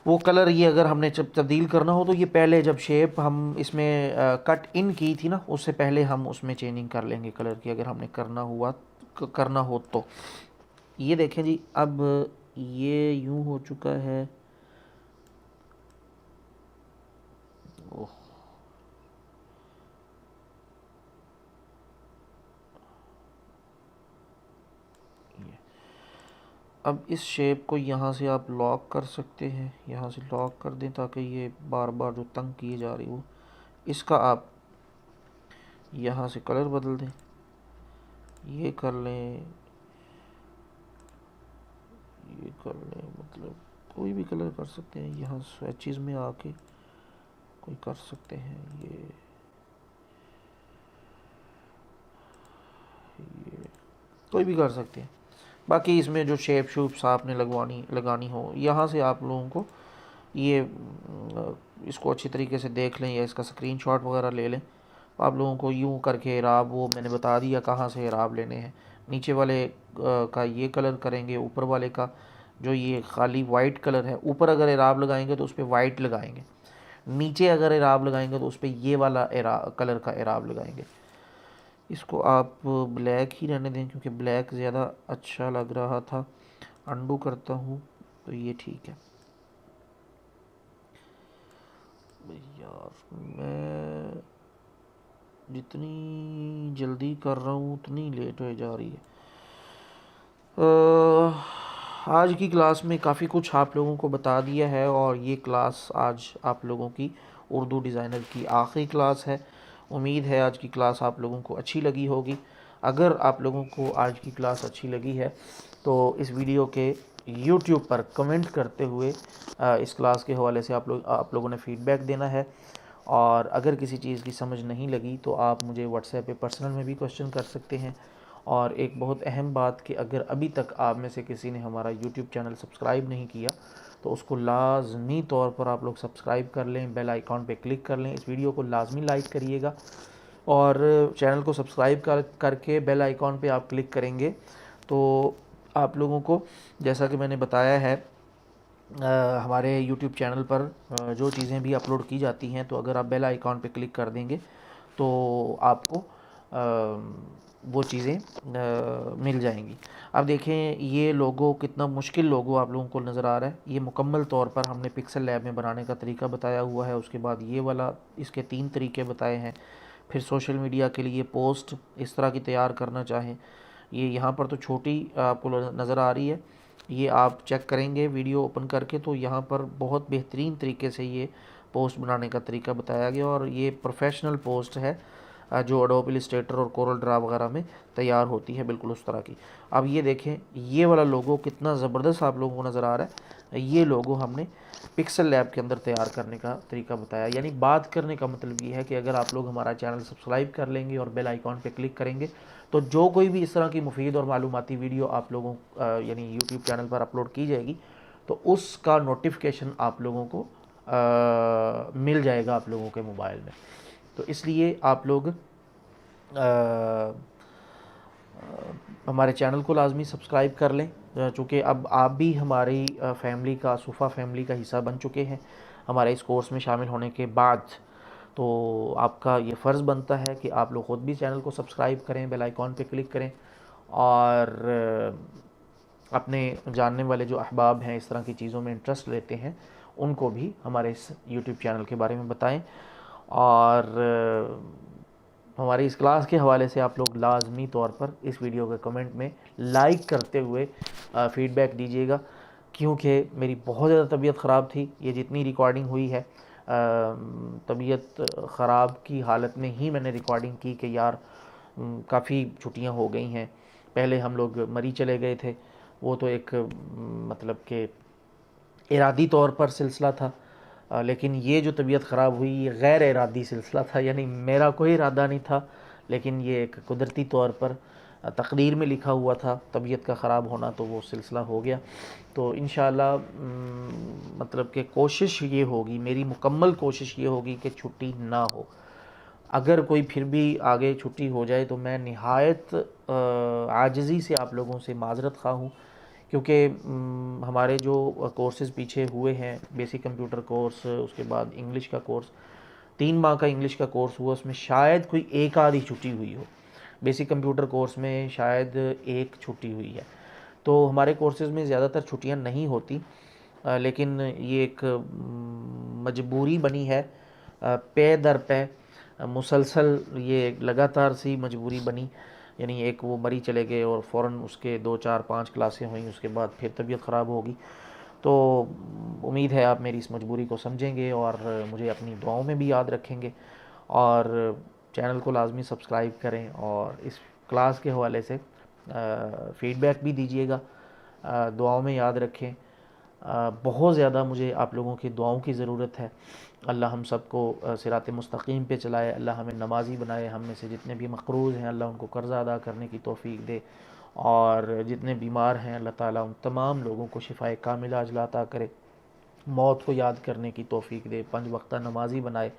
वो कलर ये अगर हमने जब तब्दील करना हो तो ये पहले जब शेप हम इसमें कट इन की थी ना, उससे पहले हम उसमें चेंजिंग कर लेंगे कलर की, अगर हमने करना हो तो। ये देखें जी, अब ये यूं हो चुका है। ओह, ये अब इस शेप को यहाँ से आप लॉक कर सकते हैं, यहाँ से लॉक कर दें ताकि ये बार बार जो तंग की जा रही हो इसका आप यहाँ से कलर बदल दें, ये कर लें, ये कर लें, मतलब कोई भी कलर कर सकते हैं। यहाँ स्विचेस में आके कोई कर सकते हैं, ये कोई भी कर सकते हैं। बाकी इसमें जो शेप शूप्स आपने लगानी हो, यहाँ से आप लोगों को ये इसको अच्छी तरीके से देख लें या इसका स्क्रीनशॉट वगैरह ले लें। आप लोगों को यूं करके एराब, वो मैंने बता दिया कहाँ से एराब लेने हैं। नीचे वाले का ये कलर करेंगे, ऊपर वाले का जो ये खाली वाइट कलर है, ऊपर अगर एराब लगाएंगे तो उस पर वाइट लगाएंगे, नीचे अगर एराब लगाएंगे तो उस पर ये वाला कलर का एराब लगाएंगे। इसको आप ब्लैक ही रहने दें क्योंकि ब्लैक ज़्यादा अच्छा लग रहा था। अंडू करता हूँ तो ये ठीक है। यार मैं जितनी जल्दी कर रहा हूँ उतनी लेट हो जा रही है। आज की क्लास में काफ़ी कुछ आप लोगों को बता दिया है और ये क्लास आज आप लोगों की उर्दू डिज़ाइनर की आखिरी क्लास है। उम्मीद है आज की क्लास आप लोगों को अच्छी लगी होगी। अगर आप लोगों को आज की क्लास अच्छी लगी है तो इस वीडियो के YouTube पर कमेंट करते हुए इस क्लास के हवाले से आप लोगों ने फ़ीडबैक देना है। और अगर किसी चीज़ की समझ नहीं लगी तो आप मुझे व्हाट्सएप पे पर्सनल में भी क्वेश्चन कर सकते हैं। और एक बहुत अहम बात कि अगर अभी तक आप में से किसी ने हमारा यूट्यूब चैनल सब्सक्राइब नहीं किया तो उसको लाजमी तौर पर आप लोग सब्सक्राइब कर लें, बेल आइकॉन पे क्लिक कर लें, इस वीडियो को लाजमी लाइक करिएगा और चैनल को सब्सक्राइब करके बेल आइकॉन पे आप क्लिक करेंगे तो आप लोगों को, जैसा कि मैंने बताया है, हमारे यूट्यूब चैनल पर जो चीज़ें भी अपलोड की जाती हैं, तो अगर आप बेल आइकॉन पे क्लिक कर देंगे तो आपको वो चीज़ें मिल जाएंगी। अब देखें ये लोगो कितना मुश्किल लोगो आप लोगों को नज़र आ रहा है। ये मुकम्मल तौर पर हमने पिक्सल लैब में बनाने का तरीका बताया हुआ है। उसके बाद ये वाला, इसके 3 तरीके बताए हैं। फिर सोशल मीडिया के लिए पोस्ट इस तरह की तैयार करना चाहें, ये यहाँ पर तो छोटी आपको नज़र आ रही है, ये आप चेक करेंगे वीडियो ओपन करके तो यहाँ पर बहुत बेहतरीन तरीके से ये पोस्ट बनाने का तरीका बताया गया और ये प्रोफेशनल पोस्ट है जो एडोब इलस्ट्रेटर और कोरल ड्रा वगैरह में तैयार होती है, बिल्कुल उस तरह की। अब ये देखें ये वाला लोगो कितना ज़बरदस्त आप लोगों को नज़र आ रहा है। ये लोगो हमने पिक्सल लैब के अंदर तैयार करने का तरीका बताया। यानी बात करने का मतलब ये है कि अगर आप लोग हमारा चैनल सब्सक्राइब कर लेंगे और बेल आइकॉन पे क्लिक करेंगे तो जो कोई भी इस तरह की मुफीद और मालूमाती वीडियो आप लोगों यानी यूट्यूब चैनल पर अपलोड की जाएगी तो उसका नोटिफिकेशन आप लोगों को मिल जाएगा आप लोगों के मोबाइल में। तो इसलिए आप लोग हमारे चैनल को लाजमी सब्सक्राइब कर लें, चूँकि अब आप भी हमारी फैमिली का, सूफ़ा फैमिली का हिस्सा बन चुके हैं हमारे इस कोर्स में शामिल होने के बाद। तो आपका ये फ़र्ज़ बनता है कि आप लोग ख़ुद भी चैनल को सब्सक्राइब करें, बेल आइकॉन पे क्लिक करें और अपने जानने वाले जो अहबाब हैं, इस तरह की चीज़ों में इंटरेस्ट लेते हैं, उनको भी हमारे इस यूट्यूब चैनल के बारे में बताएं। और हमारी इस क्लास के हवाले से आप लोग लाजमी तौर पर इस वीडियो के कमेंट में लाइक करते हुए फ़ीडबैक दीजिएगा, क्योंकि मेरी बहुत ज़्यादा तबीयत ख़राब थी। ये जितनी रिकॉर्डिंग हुई है तबीयत ख़राब की हालत में ही मैंने रिकॉर्डिंग की कि यार काफ़ी छुट्टियां हो गई हैं। पहले हम लोग मरी चले गए थे, वो तो एक मतलब कि इरादी तौर पर सिलसिला था, लेकिन ये जो तबीयत ख़राब हुई ये गैर इरादी सिलसिला था, यानी मेरा कोई इरादा नहीं था, लेकिन ये एक कुदरती तौर पर तकदीर में लिखा हुआ था तबीयत का ख़राब होना, तो वो सिलसिला हो गया। तो इंशाअल्लाह मतलब कि कोशिश ये होगी, मेरी मुकम्मल कोशिश ये होगी कि छुट्टी ना हो। अगर कोई फिर भी आगे छुट्टी हो जाए तो मैं निहायत आजिज़ी से आप लोगों से माज़रत ख़्वाह हूँ, क्योंकि हमारे जो कोर्सेज़ पीछे हुए हैं, बेसिक कंप्यूटर कोर्स, उसके बाद इंग्लिश का कोर्स, 3 माह का इंग्लिश का कोर्स हुआ, उसमें शायद कोई एक आधी छुट्टी हुई हो। बेसिक कंप्यूटर कोर्स में शायद एक छुट्टी हुई है। तो हमारे कोर्सेज़ में ज़्यादातर छुट्टियां नहीं होती, लेकिन ये एक मजबूरी बनी है, पे दर पे मुसलसल ये लगातार सी मजबूरी बनी। यानी एक वो मरी चले गए और फ़ौरन उसके 2 4 5 क्लासें हुई, उसके बाद फिर तबीयत ख़राब होगी। तो उम्मीद है आप मेरी इस मजबूरी को समझेंगे और मुझे अपनी दुआओं में भी याद रखेंगे। और चैनल को लाजमी सब्सक्राइब करें और इस क्लास के हवाले से फ़ीडबैक भी दीजिएगा। दुआओं में याद रखें। बहुत ज़्यादा मुझे आप लोगों की दुआओं की ज़रूरत है। अल्लाह हम सबको सिरात मुस्तकीम पे चलाए, अल्लाह हमें नमाजी बनाए, हम में से जितने भी मक़रूज़ हैं अल्लाह उनको कर्ज़ा अदा करने की तौफ़ीक दे, और जितने बीमार हैं अल्लाह ताला उन तमाम लोगों को शिफ़ाए कामिला अजला अता करे, मौत को याद करने की तौफ़ीक दे, 5 वक्ता नमाजी बनाए,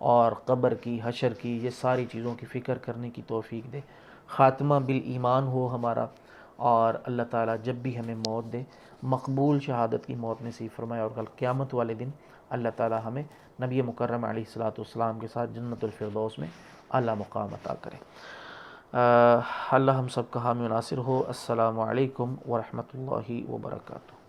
और क़ब्र की, हशर की, ये सारी चीज़ों की फ़िक्र करने की तौफ़ीक दे। ख़ात्मा बिल ईमान हो हमारा, और अल्लाह ताला जब भी हमें मौत दे मकबूल शहादत की मौत नसीब फरमाए, और कल क़यामत वाले दिन अल्लाह ताला हमें नबी मुकर्रम अलैहिस्सलातु वस्सलाम के साथ जन्नतुल फ़िरदौस में आला मुक़ाम अता करे। अल्लाह हम सब का हामी नासिर हो। अस्सलामु अलैकुम व रहमतुल्लाहि व बरकातुहू।